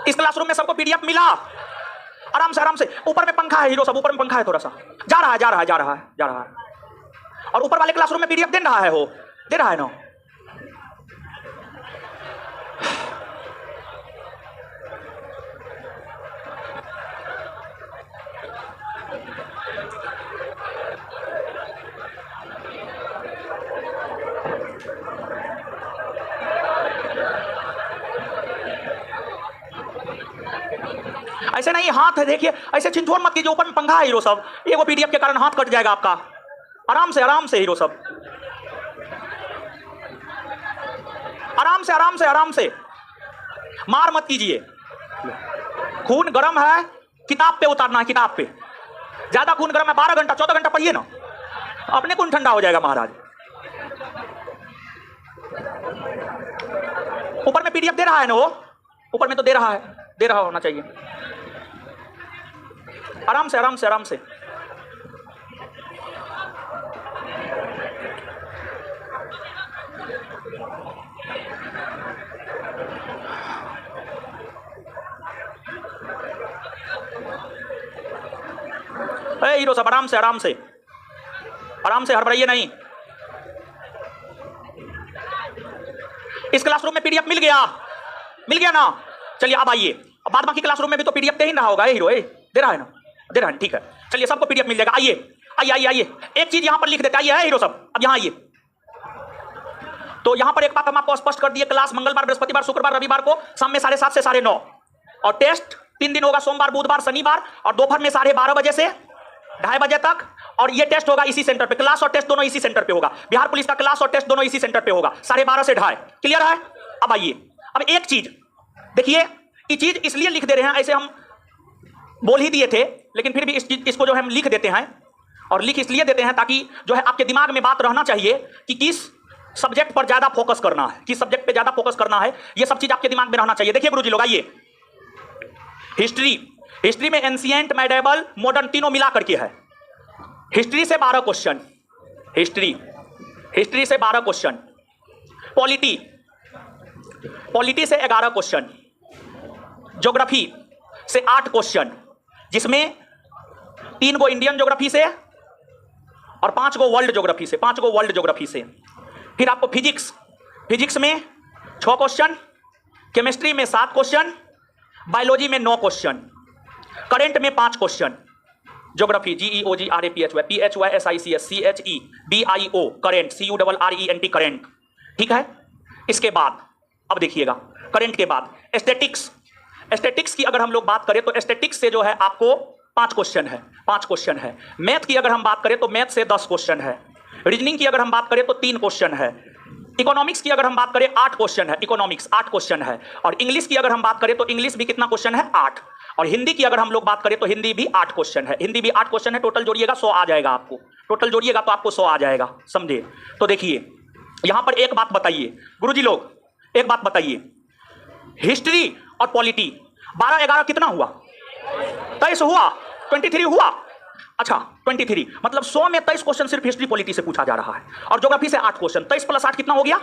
इस क्लासरूम में सबको पीडीएफ मिला? आराम से ऊपर में पंखा है हीरो साहब, ऊपर में पंखा है, थोड़ा सा जा रहा है, जा रहा है, जा रहा है, जा रहा है। और ऊपर वाले क्लासरूम में पीडीएफ दे रहा है, हो दे रहा है ना। ऐसे नहीं, हाथ है देखिए, ऐसे छिन-छोड़ मत कीजिए, ऊपर में पंखा है हीरो साहब, ये वो पीडीएफ के कारण हाथ कट जाएगा आपका। आराम से हीरो साहब, आराम से मार मत कीजिए। खून गर्म है, किताब पे उतारना है, किताब पे। ज्यादा खून गर्म है, 12 घंटा 14 घंटा पढ़िए ना, अपने खून ठंडा हो जाएगा महाराज। ऊपर में पीडीएफ दे रहा है ना, वो ऊपर में तो दे रहा है, दे रहा होना चाहिए। आराम से हीरो साहब, आराम से हड़बड़ाइए नहीं। इस क्लासरूम में पीडीएफ मिल गया ना। चलिए अब आइए, अब बाद बाकी क्लासरूम में भी तो पीडीएफ दे ही रहा होगा हीरो, दे रहा है ना, दे रहा है, ठीक है। चलिए सबको पीडीएफ मिल जाएगा। आइए एक चीज यहां पर लिख देते हैं, आइए हीरो साहब, अब यहां आइए। तो यहां पर एक बात हम आपको स्पष्ट कर दिए, क्लास मंगलवार, बृहस्पतिवार, शुक्रवार, रविवार को शाम में 7:30 से 9:30, और टेस्ट 3 दिन होगा, सोमवार, बुधवार, शनिवार, और दोपहर में 12:30 बजे से 2:30 बजे तक। और ये टेस्ट होगा इसी सेंटर पे, क्लास और टेस्ट दोनों इसी सेंटर पे होगा। बिहार पुलिस का क्लास और टेस्ट दोनों इसी सेंटर पे होगा, 12:30 से 2:30। क्लियर है? अब आइए, अब एक चीज देखिए, ये चीज इसलिए लिख दे रहे हैं, ऐसे हम बोल ही दिए थे, लेकिन फिर भी इसको जो है हम लिख देते हैं, और लिख इसलिए देते हैं ताकि जो है आपके दिमाग में बात रहना चाहिए कि किस सब्जेक्ट पर ज्यादा फोकस करना है, किस सब्जेक्ट पे ज्यादा फोकस करना है, ये सब चीज आपके दिमाग में रहना चाहिए। देखिए गुरुजी लोग, आइए, हिस्ट्री में एंशिएंट, मेडिवल, मॉडर्न तीनों मिला करके है। हिस्ट्री से 12 क्वेश्चन, हिस्ट्री से 12 क्वेश्चन, पॉलिटी से 11 क्वेश्चन, ज्योग्राफी से 8 क्वेश्चन, जिसमें 3 को इंडियन ज्योग्राफी से और 5 को वर्ल्ड ज्योग्राफी से, फिर आपको फिजिक्स में 6 क्वेश्चन, केमिस्ट्री में 7 क्वेश्चन, बायोलॉजी में 9 क्वेश्चन, करंट में 5 question, geography GEOGRAPHY PHYSICS CHEBIO current CURRENT current, ठीक है। इसके बाद अब देखिएगा, करंट के बाद स्टैटिक्स की अगर हम लोग बात करें तो स्टैटिक्स से जो है आपको 5 क्वेश्चन है। मैथ की अगर हम बात करें तो मैथ से 10 क्वेश्चन है। रीजनिंग की अगर हम बात करें तो 3 क्वेश्चन है। इकोनॉमिक्स की अगर हम बात करें 8 क्वेश्चन है, इकोनॉमिक्स 8 क्वेश्चन है। और इंग्लिश की अगर हम बात करें तो इंग्लिश भी कितना क्वेश्चन है? 8। और हिंदी की अगर हम लोग बात करें तो हिंदी भी 8 क्वेश्चन है, हिंदी भी 8 क्वेश्चन है। टोटल जोड़िएगा 100 आ जाएगा आपको, टोटल जोड़िएगा तो आपको 100 आ जाएगा, समझे? तो देखिए यहां पर एक बात बताइए गुरुजी लोग, एक बात बताइए, हिस्ट्री और पॉलिटी 12-11 कितना हुआ? 23 हुआ, 23 हुआ। अच्छा 23 मतलब 100 में 23 क्वेश्चन सिर्फ हिस्ट्री पॉलिटी से पूछा जा रहा है। और ज्योग्राफी से 8 क्वेश्चन, 23 + 8 कितना हो गया?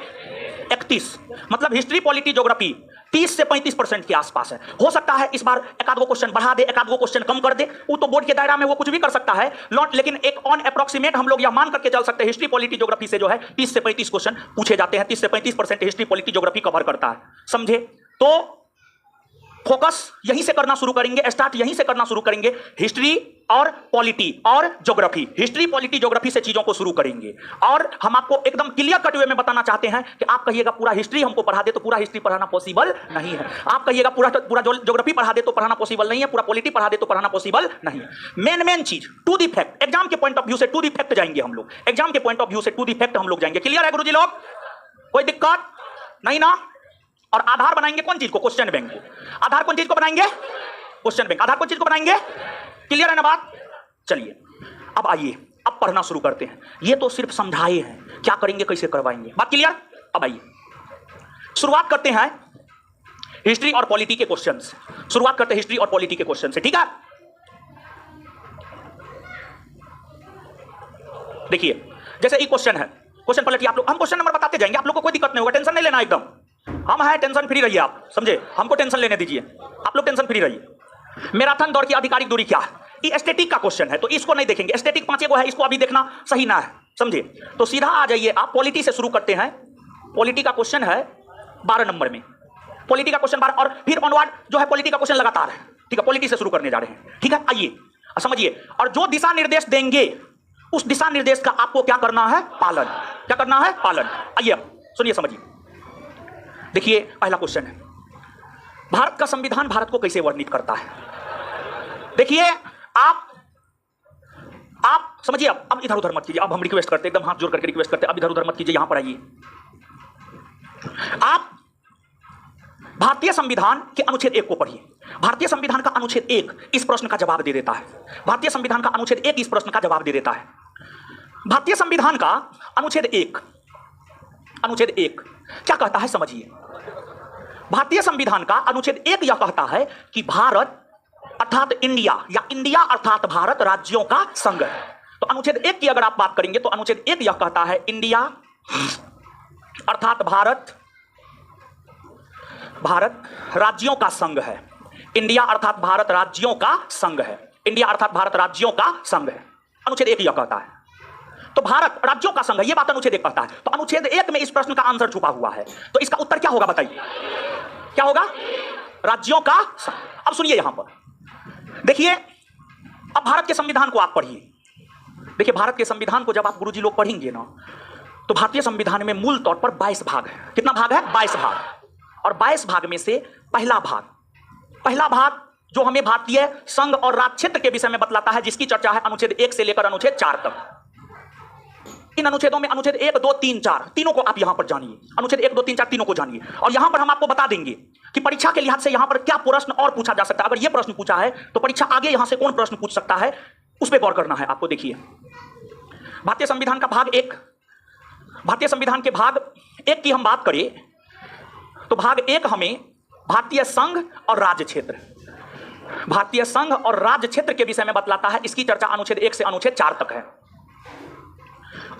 31। मतलब हिस्ट्री पॉलिटी ज्योग्राफी 30 से 35% के आसपास है। हो सकता है इस बार एक आध क्वेश्चन बढ़ा दे, एक आध क्वेश्चन कम कर दे, वो तो बोर्ड के दायरा में वो कुछ भी कर सकता है लॉट। लेकिन एक ऑन अप्रोक्सीमेट हम लोग यह मान करके चल सकते हैं हिस्ट्री पॉलिटी ज्योग्राफी से जो है 30 से 35 क्वेश्चन पूछे जाते हैं। 30 से 35% हिस्ट्री पॉलिटी ज्योग्राफी कवर करता है, समझे? तो फोकस यहीं से करना शुरू करेंगे, स्टार्ट यहीं से करना शुरू करेंगे, हिस्ट्री और पॉलिटी और ज्योग्राफी, हिस्ट्री पॉलिटी ज्योग्राफी से चीजों को शुरू करेंगे। और हम आपको एकदम क्लियर कट वे में बताना चाहते हैं कि आप कहिएगा पूरा हिस्ट्री हमको पढ़ा दे, तो पूरा हिस्ट्री पढ़ाना पॉसिबल नहीं है। आप कहिएगा पूरा ज्योग्राफी पढ़ा दे तो पढ़ाना पॉसिबल नहीं है, पूरा पॉलिटी पढ़ा दे तो पढ़ाना पॉसिबल नहीं है। मेन चीज टू दी फैक्ट, एग्जाम के पॉइंट ऑफ व्यू से टू दी फैक्ट जाएंगे हम लोग, एग्जाम के पॉइंट ऑफ व्यू से टू दी फैक्ट हम लोग जाएंगे। क्लियर है गुरुजी लोग? कोई दिक्कत नहीं ना? और आधार बनाएंगे कौन चीज को? क्वेश्चन बैंक को। आधार कौन चीज को बनाएंगे? Question bank. आधार कौन चीज को बनाएंगे? क्लियर है ना बात? चलिए अब आइए, अब पढ़ना शुरू करते हैं। ये तो सिर्फ समझाए हैं, क्या करेंगे कैसे करवाएंगे, बात क्लियर? अब आइए शुरुआत करते हैं हिस्ट्री और पॉलिटी के क्वेश्चन से, शुरुआत करते हैं हिस्ट्री और पॉलिटी के क्वेश्चन से, ठीक है? देखिए जैसे एक क्वेश्चन है, क्वेश्चन पलटिए आप लोग, हम क्वेश्चन नंबर बताते जाएंगे, आप लोग को कोई दिक्कत नहीं होगा, टेंशन नहीं लेना एकदम। हम हैं, टेंशन फ्री रहिए आप, समझे? हमको टेंशन लेने दीजिए, आप लोग टेंशन फ्री रहिए। मैराथन दौड़ की आधिकारिक दूरी क्या है? ये स्टैटिक का क्वेश्चन है तो इसको नहीं देखेंगे, स्टैटिक 5 को है, इसको अभी देखना सही ना है, समझे? तो सीधा आ जाइए आप, पॉलिटी से शुरू करते हैं। पॉलिटी का क्वेश्चन है 12 नंबर में, पॉलिटी का क्वेश्चन 12 और फिर ऑनवर्ड जो है पॉलिटी का क्वेश्चन लगातार है, ठीक है? पॉलिटी से शुरू करने जा रहे हैं, ठीक है? आइए समझिए, और जो दिशा निर्देश देंगे उस दिशा निर्देश का आपको क्या करना है? पालन। क्या करना है? पालन। आइए अब सुनिए, समझिए। देखिए पहला क्वेश्चन है, भारत का संविधान भारत को कैसे वर्णित करता है? देखिए आप समझिए, अब इधर उधर मत कीजिए, अब हम रिक्वेस्ट करते हैं, एकदम हाथ जोड़ करके रिक्वेस्ट करते हैं, अब इधर उधर मत कीजिए, यहां पर आइए। आप भारतीय संविधान के अनुच्छेद 1 को पढ़िए। भारतीय संविधान का अनुच्छेद 1 इस प्रश्न का जवाब दे देता है। भारतीय संविधान का अनुच्छेद 1 इस प्रश्न का जवाब दे देता है। भारतीय संविधान का अनुच्छेद 1 क्या कहता है समझिए। भारतीय संविधान का अनुच्छेद 1 यह कहता है कि भारत अर्थात इंडिया या इंडिया अर्थात भारत राज्यों का संघ है। तो अनुच्छेद 1 की अगर आप बात करेंगे तो अनुच्छेद 1 यह कहता है इंडिया अर्थात भारत राज्यों का संघ है। इंडिया अर्थात भारत राज्यों का संघ है। इंडिया अर्थात भारत राज्यों का संघ है, अनुच्छेद 1 यह कहता है। तो भारत राज्यों का संघ है, यह बात अनुच्छेद 1 कहता है। तो अनुच्छेद 1 में इस प्रश्न का आंसर छुपा हुआ है, तो इसका उत्तर क्या होगा बताइए? क्या होगा? राज्यों का संघ। अब सुनिए यहां पर, देखिए अब भारत के संविधान को आप पढ़िए। देखिए भारत के संविधान को जब आप गुरुजी लोग पढ़ेंगे ना, तो भारतीय संविधान में मूल तौर पर 22 भाग है। कितना भाग है? 22 भाग। और 22 भाग में से पहला भाग जो हमें भारतीय संघ और राज्य क्षेत्र के विषय में बतलाता है, जिसकी चर्चा है अनुच्छेद 1 से लेकर अनुच्छेद 4 तक। इन अनुच्छेदों में अनुच्छेद 1, 2, 3, 4 तीनों को आप यहां पर जानिए। अनुच्छेद 1, 2, 3, 4 तीनों को जानिए। और यहां पर हम आपको बता देंगे कि परीक्षा के लिहाज से यहां पर क्या प्रश्न और पूछा जा सकता है। अगर यह प्रश्न पूछा है तो परीक्षा आगे यहां से कौन प्रश्न पूछ सकता है, उस पर गौर करना है आपको। देखिए भारतीय संविधान का भाग 1, भारतीय संविधान के भाग 1 की हम बात करें तो भाग 1 हमें भारतीय संघ और राज्य क्षेत्र, भारतीय संघ और राज्य क्षेत्र के विषय में बतलाता है। इसकी चर्चा अनुच्छेद 1 से अनुच्छेद 4 तक है।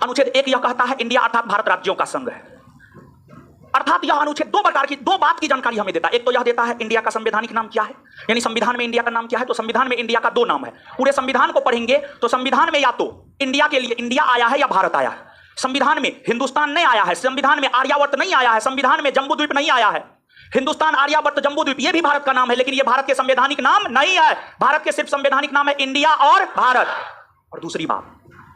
अनुच्छेद 1 यह कहता है इंडिया अर्थात भारत राज्यों का संघ है। अर्थात यह अनुच्छेद दो बात की जानकारी हमें देता है। एक तो यह देता है इंडिया का संवैधानिक नाम क्या है, यानी संविधान में इंडिया का नाम क्या है। तो संविधान में इंडिया का 2 नाम है। पूरे संविधान को पढ़ेंगे तो संविधान में या तो इंडिया के लिए इंडिया आया है या भारत आया है। संविधान में हिंदुस्तान नहीं आया है, संविधान में आर्यावर्त नहीं आया है, संविधान में जम्बूद्वीप नहीं आया है। हिंदुस्तान, आर्यावर्त, जम्बूद्वीप ये भी भारत का नाम है, लेकिन ये भारत के संवैधानिक नाम नहीं है। भारत के सिर्फ संवैधानिक नाम है इंडिया और भारत। और दूसरी बात,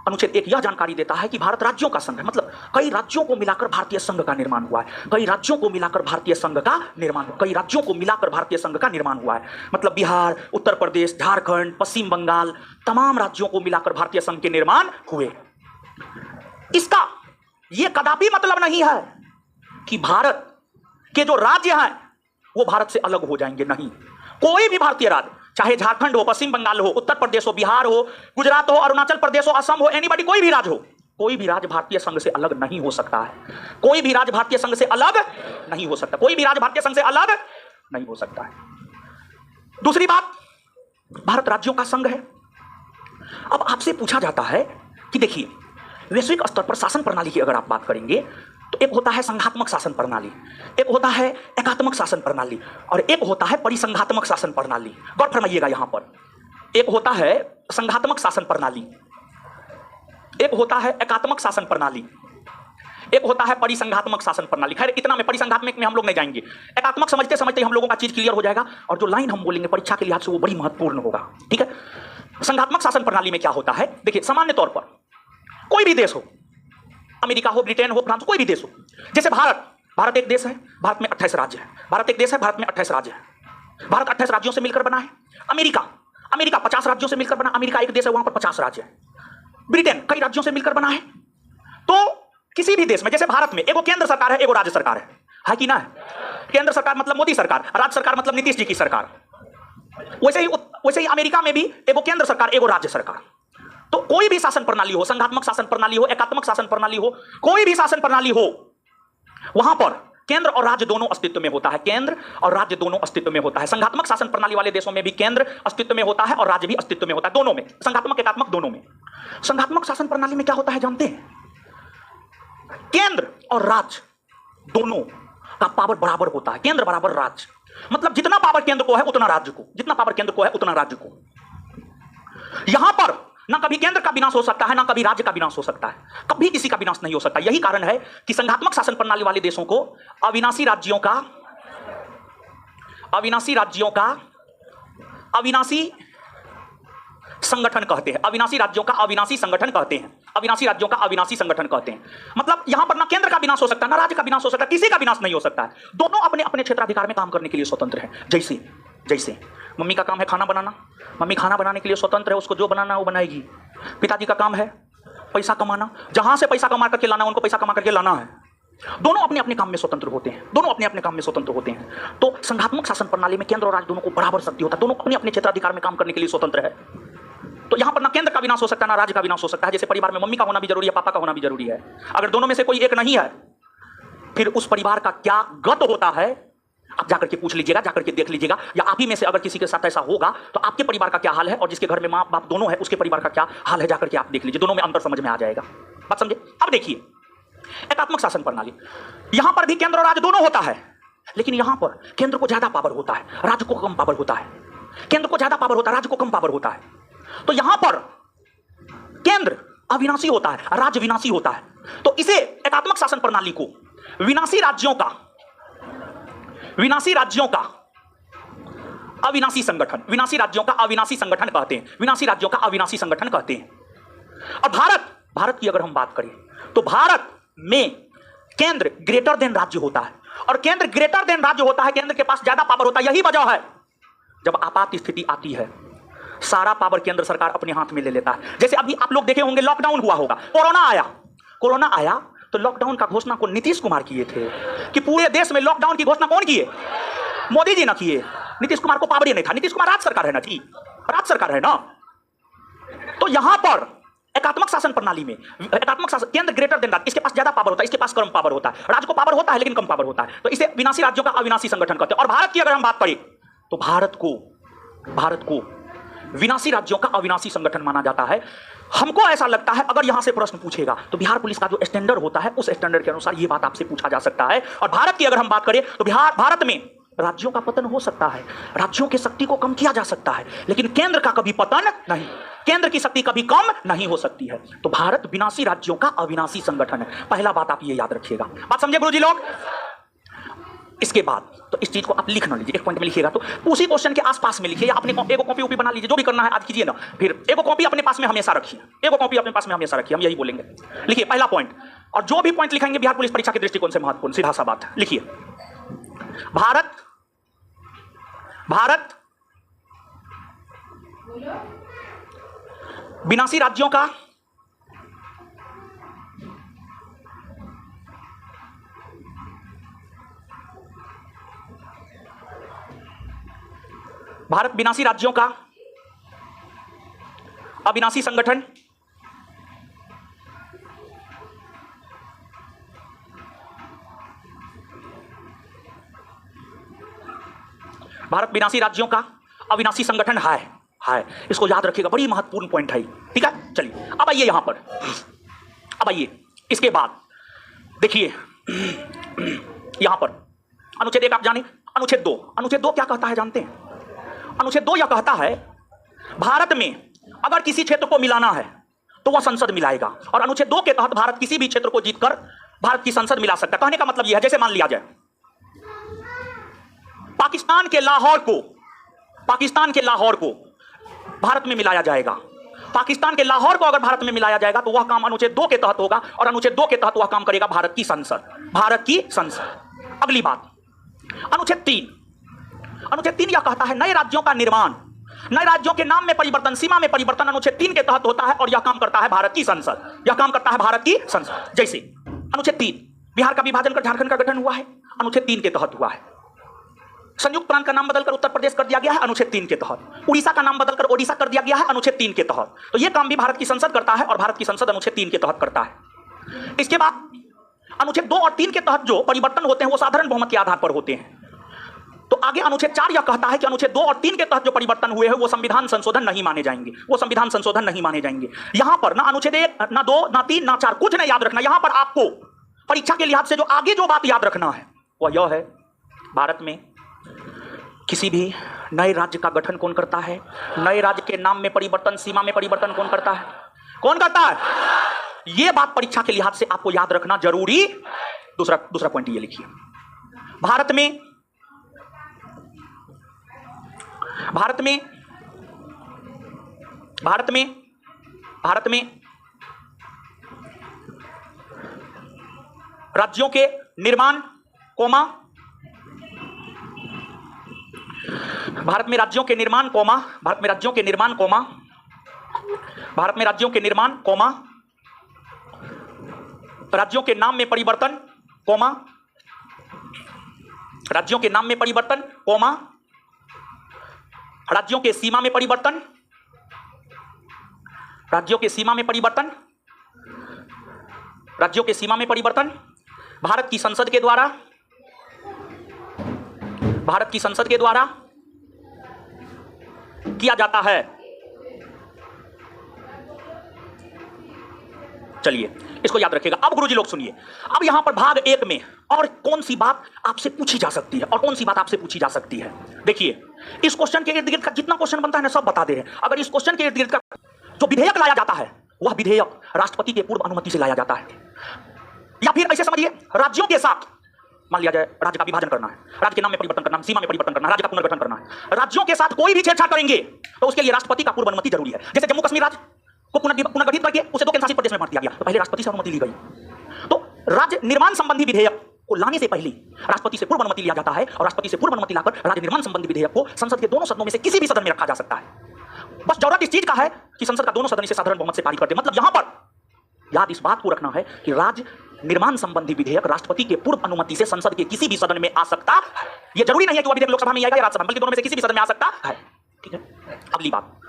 अनुच्छेद 1 यह जानकारी देता है कि भारत राज्यों का संघ है, मतलब कई राज्यों को मिलाकर भारतीय संघ का निर्माण हुआ है। कई राज्यों को मिलाकर भारतीय संघ का निर्माण हुआ, कई राज्यों को मिलाकर भारतीय संघ का निर्माण हुआ है। मतलब बिहार, उत्तर प्रदेश, झारखंड, पश्चिम बंगाल, तमाम राज्यों को मिलाकर भारतीय संघ के निर्माण हुए। इसका यह कदापि मतलब नहीं है कि भारत के जो राज्य हैं वो भारत से अलग हो जाएंगे, नहीं। कोई भी भारतीय राज्य, चाहे झारखंड हो, पश्चिम बंगाल हो, उत्तर प्रदेश हो, बिहार हो, गुजरात हो, अरुणाचल प्रदेश हो, असम हो, एनीबॉडी, कोई भी राज्य हो, कोई भी राज्य भारतीय संघ से अलग नहीं हो सकता है। कोई भी राज्य भारतीय संघ से अलग नहीं हो सकता, कोई भी राज्य भारतीय संघ से अलग नहीं हो सकता है। दूसरी बात, भारत राज्यों का संघ है। अब आपसे पूछा जाता है कि देखिए, वैश्विक स्तर पर शासन प्रणाली की अगर आप बात करेंगे तो एक होता है संघात्मक शासन प्रणाली, एक होता है एकात्मक शासन प्रणाली, और एक होता है परिसंघात्मक शासन प्रणाली। गौर फरमाइएगा यहां पर, एक होता है संघात्मक शासन प्रणाली, एक होता है एकात्मक शासन प्रणाली, एक होता है परिसंघात्मक शासन प्रणाली। खैर इतना में परिसंघात्मक में हम लोग नहीं जाएंगे, एकात्मक समझते समझते हम लोगों का चीज क्लियर हो जाएगा, और जो लाइन हम बोलेंगे परीक्षा के लिहाज से वो बड़ी महत्वपूर्ण होगा, ठीक है। संघात्मक शासन प्रणाली में क्या होता है, देखिए सामान्य तौर पर कोई भी देश हो, अमेरिका हो, ब्रिटेन हो, फ्रांस, कोई भी देश हो, जैसे भारत एक देश है, भारत में 28 राज्य है, भारत एक देश है, भारत में 28 राज्य है, भारत 28 राज्यों से मिलकर बना है। अमेरिका 50 राज्यों से मिलकर बना, अमेरिका एक देश है, वहां पर 50 राज्य है। ब्रिटेन कई राज्यों से मिलकर बना है। तो किसी भी देश में, जैसे भारत में एगो केंद्र सरकार है, एगो राज्य सरकार है कि ना है? केंद्र सरकार मतलब मोदी सरकार, राज्य सरकार मतलब नीतीश जी की सरकार। वैसे ही अमेरिका में भी एगो केंद्र सरकार, एगो राज्य सरकार। तो कोई भी शासन प्रणाली हो, संघात्मक शासन प्रणाली हो, एकात्मक शासन प्रणाली हो, कोई भी शासन प्रणाली हो, वहां पर केंद्र और राज्य दोनों अस्तित्व में होता है, केंद्र और राज्य दोनों अस्तित्व में होता है। संघात्मक शासन प्रणाली वाले देशों में भी केंद्र अस्तित्व में होता है और राज्य भी अस्तित्व में होता है, दोनों में, संघात्मक एकात्मक दोनों में। संघात्मक शासन प्रणाली में क्या होता है जानते हैं? केंद्र और राज्य दोनों का पावर बराबर होता है, केंद्र बराबर राज्य, मतलब जितना पावर केंद्र को है उतना राज्य को, जितना पावर केंद्र को है उतना राज्य को। यहां पर ना कभी केंद्र का विनाश हो सकता है, ना कभी राज्य का विनाश हो सकता है, कभी किसी का विनाश नहीं हो सकता। यही कारण है कि संघात्मक शासन प्रणाली वाले देशों को अविनाशी राज्यों का अविनाशी संगठन कहते हैं, अविनाशी राज्यों का अविनाशी संगठन कहते हैं, अविनाशी राज्यों का अविनाशी संगठन कहते हैं। मतलब यहां पर ना केंद्र का विनाश हो सकता है, ना राज्य का विनाश हो सकता है, किसी का विनाश नहीं हो सकता है। दोनों अपने अपने क्षेत्राधिकार में काम करने के लिए स्वतंत्र हैं। जैसे मम्मी का काम है खाना बनाना, मम्मी खाना बनाने के लिए स्वतंत्र है, उसको जो बनाना है वो बनाएगी। पिताजी का काम है पैसा कमाना, जहां से पैसा कमा करके लाना, उनको पैसा कमा करके लाना है। दोनों अपने अपने काम में स्वतंत्र होते हैं, दोनों अपने अपने काम में स्वतंत्र होते हैं। तो संघात्मक शासन प्रणाली में केंद्र और राज्य दोनों को बराबर शक्ति होता है, दोनों अपने अपने क्षेत्राधिकार में काम करने के लिए स्वतंत्र है। तो यहां पर ना केंद्र का विनाश हो सकता है, ना राज्य का विनाश हो सकता है। जैसे परिवार में मम्मी का होना भी जरूरी है, पापा का होना भी जरूरी है। अगर दोनों में से कोई एक नहीं है, फिर उस परिवार का क्या गत होता है आप जाकर के पूछ लीजिएगा, जाकर के देख लीजिएगा, या आप ही में से अगर किसी के साथ ऐसा होगा तो आपके परिवार का क्या हाल है, और जिसके घर में माँ बाप दोनों है उसके परिवार का क्या हाल है, जाकर के आप देख लीजिए, दोनों में अंतर समझ में आ जाएगा। बात समझे? अब देखिए एकात्मक शासन प्रणाली, यहां पर भी केंद्र और राज्य दोनों होता है, लेकिन यहां पर केंद्र को ज्यादा पावर होता है, राज्य को कम पावर होता है। केंद्र को ज्यादा पावर होता है, राज्य को कम पावर होता है। तो यहां पर केंद्र अविनाशी होता है, राज्य विनाशी होता है। तो इसे एकात्मक शासन प्रणाली को विनाशी राज्यों का अविनाशी संगठन, विनाशी राज्यों का अविनाशी संगठन कहते हैं, विनाशी राज्यों का अविनाशी संगठन कहते हैं। और भारत की अगर हम बात करें तो भारत में केंद्र ग्रेटर देन राज्य होता है, और केंद्र ग्रेटर देन राज्य होता है, केंद्र के पास ज्यादा पावर होता है। यही वजह है जब आपात स्थिति आती है सारा पावर केंद्र सरकार अपने हाथ में ले लेता है। जैसे अभी आप लोग देखे होंगे लॉकडाउन हुआ होगा, कोरोना आया तो लॉकडाउन का घोषणा को नीतीश कुमार किए थे कि पूरे देश में लॉकडाउन की घोषणा कौन किए? मोदी जी ना किए। नीतीश कुमार को पावर ही नहीं था, नीतीश कुमार राज्य सरकार है ना जी, राज्य सरकार है ना। तो यहां पर एकात्मक शासन प्रणाली में एकात्मक शासन, केंद्र ग्रेटर देन राज्य, इसके पास ज्यादा पावर होता है, इसके पास कम पावर होता है। राज्य को पावर होता है लेकिन कम पावर होता है, तो इसे विनाशी राज्यों का अविनाशी संगठन कहते हैं। और भारत की अगर हम बात करें तो भारत को विनाशी राज्यों का अविनाशी संगठन माना जाता है। हमको ऐसा लगता है अगर यहां से प्रश्न पूछेगा तो बिहार पुलिस का जो स्टैंडर्ड होता है उस स्टैंडर्ड के अनुसार ये बात आपसे पूछा जा सकता है। और भारत की अगर हम बात करें तो भारत में राज्यों का पतन हो सकता है, राज्यों की शक्ति को कम किया जा सकता है, लेकिन केंद्र का कभी पतन नहीं, केंद्र की शक्ति कभी कम नहीं हो सकती है। तो भारत विनाशी राज्यों का अविनाशी संगठन है। पहला बात आप ये याद रखिएगा। बात समझे गुरुजी लोग? इसके बाद तो इस चीज को आप लिख ना लीजिए, एक पॉइंट में लिखिएगा तो उसी क्वेश्चन के आसपास में लिखिए, या अपने एगो कॉपी ऊपी बना लीजिए, जो भी करना है आज कीजिए ना। फिर एगो कॉपी अपने पास में हमेशा रखिए, एगो कॉपी अपने पास में हमेशा रखिए, हम यही बोलेंगे। लिखिए पहला पॉइंट, और जो भी पॉइंट लिखेंगे बिहार पुलिस परीक्षा के दृष्टिकोण से महत्वपूर्ण, सीधा सा बात। लिखिए भारत विनाशी राज्यों का भारत विनाशी राज्यों का अविनाशी संगठन भारत विनाशी राज्यों का अविनाशी संगठन है। इसको याद रखिएगा, बड़ी महत्वपूर्ण पॉइंट है। ठीक है, चलिए अब आइए यहां पर, अब आइए इसके बाद देखिए यहां पर अनुच्छेद 1 आप जाने, अनुच्छेद 2 क्या कहता है जानते हैं? अनुच्छेद 2 यह कहता है भारत में अगर किसी क्षेत्र को मिलाना है तो वह संसद मिलाएगा, और अनुच्छेद 2 के तहत भारत किसी भी क्षेत्र को जीतकर भारत की संसद मिला सकता है। कहने का मतलब यह है, जैसे मान लिया जाए पाकिस्तान के लाहौर को भारत में मिलाया जाएगा, पाकिस्तान के लाहौर को अगर भारत में मिलाया जाएगा तो वह काम अनुच्छेद 2 के तहत होगा, और अनुच्छेद 2 के तहत वह काम करेगा भारत की संसद। अगली बात, अनुच्छेद 3 यह कहता है नए राज्यों का निर्माण, नए राज्यों के नाम में परिवर्तन, सीमा में परिवर्तन अनुच्छेद 3 के तहत होता है, और यह काम करता है भारत की संसद। जैसे अनुच्छेद 3 बिहार का विभाजन कर झारखंड का गठन हुआ है, अनुच्छेद 3 के तहत हुआ है। संयुक्त प्रांत का नाम बदलकर उत्तर प्रदेश कर दिया गया है, अनुच्छेद 3 के तहत। उड़ीसा का नाम बदलकर ओडिशा कर दिया गया है, अनुच्छेद 3 के तहत। तो यह काम भी भारत की संसद करता है, और भारत की संसद अनुच्छेद 3 के तहत करता है। इसके बाद अनुच्छेद 2 और 3 के तहत जो परिवर्तन होते हैं वो साधारण बहुमत के आधार पर होते हैं। तो आगे अनुच्छेद 4 यह कहता है कि अनुच्छेद 2 और 3 के तहत जो परिवर्तन हुए हैं वो संविधान संशोधन नहीं माने जाएंगे, यहां पर ना अनुच्छेद 1 ना 2 ना 3 ना 4 कुछ नहीं याद रखना। यहां पर आपको परीक्षा के लिहाज से जो आगे जो बात याद रखना है वह यह है, भारत में किसी भी नए राज्य का गठन कौन करता है, नए राज्य के नाम में परिवर्तन, सीमा में परिवर्तन कौन करता है? यह बात परीक्षा के लिहाज से आपको याद रखना जरूरी। दूसरा पॉइंट ये लिखिए, भारत में राज्यों के निर्माण कोमा भारत में राज्यों के निर्माण कोमा राज्यों के नाम में परिवर्तन कोमा राज्यों के नाम में परिवर्तन कोमा राज्यों के सीमा में परिवर्तन भारत की संसद के द्वारा किया जाता है। चलिए इसको याद रखिएगा। अब गुरुजी लोग सुनिए, अब यहां पर भाग 1 में और कौन सी बात आपसे पूछी जा सकती है और कौन सी बात आपसे पूछी जा सकती है। देखिए इस क्वेश्चन के इर्द गिर्द का जितना क्वेश्चन बनता है ना सब बता दे रहे हैं। अगर इस क्वेश्चन के इर्द गिर्द का जो विधेयक लाया जाता है वह विधेयक राष्ट्रपति के पूर्व अनुमति से लाया जाता है, या फिर ऐसे समझिए राज्यों के साथ मान लिया जाए राज्य का विभाजन करना है, राज्य के नाम में परिवर्तन करना, सीमा में परिवर्तन करना, राज्य का पुनर्गठन करना है, राज्यों के साथ कोई भी छेड़छाड़ करेंगे तो उसके लिए राष्ट्रपति का पूर्व अनुमति जरूरी है। जैसे जम्मू कश्मीर राज्य को पुनर्गठित करके उसे 2 केंद्रशासित प्रदेश में बांट दिया गया तो पहले राष्ट्रपति से अनुमति ली गई। तो राज्य निर्माण संबंधी विधेयक को लाने से पहले राष्ट्रपति से पूर्व अनुमति लिया जाता है, और राष्ट्रपति से पूर्व अनुमति लाकर राज्य निर्माण संबंधी विधेयक को संसद के दोनों सदनों में से किसी भी सदन में रखा जा सकता है। बस जरूरत इस चीज का है कि संसद का दोनों सदन इसे साधारण बहुमत से पारित करते। मतलब यहां पर याद इस बात को रखना है कि राज्य निर्माण संबंधी विधेयक राष्ट्रपति के पूर्व अनुमति से संसद के किसी भी सदन में आ सकता है। यह जरूरी नहीं है कि वह विधेयक लोकसभा में आएगा या राज्यसभा में, बल्कि दोनों में से किसी भी सदन में आ सकता है। ठीक है, अगली बात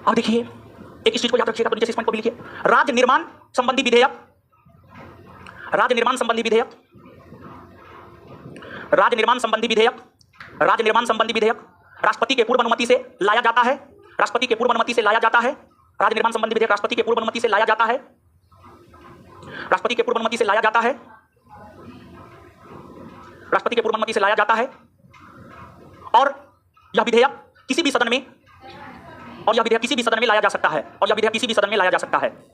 अब देखिए, एक इस चीज को याद रखिएगा, तो नीचे इस पॉइंट को भी लिखिए, राज्य निर्माण संबंधी विधेयक राष्ट्रपति के पूर्व अनुमति से लाया जाता है, राज्य निर्माण संबंधी विधेयक राष्ट्रपति के पूर्व अनुमति से लाया जाता है, और यह विधेयक किसी भी सदन में लाया जा सकता है,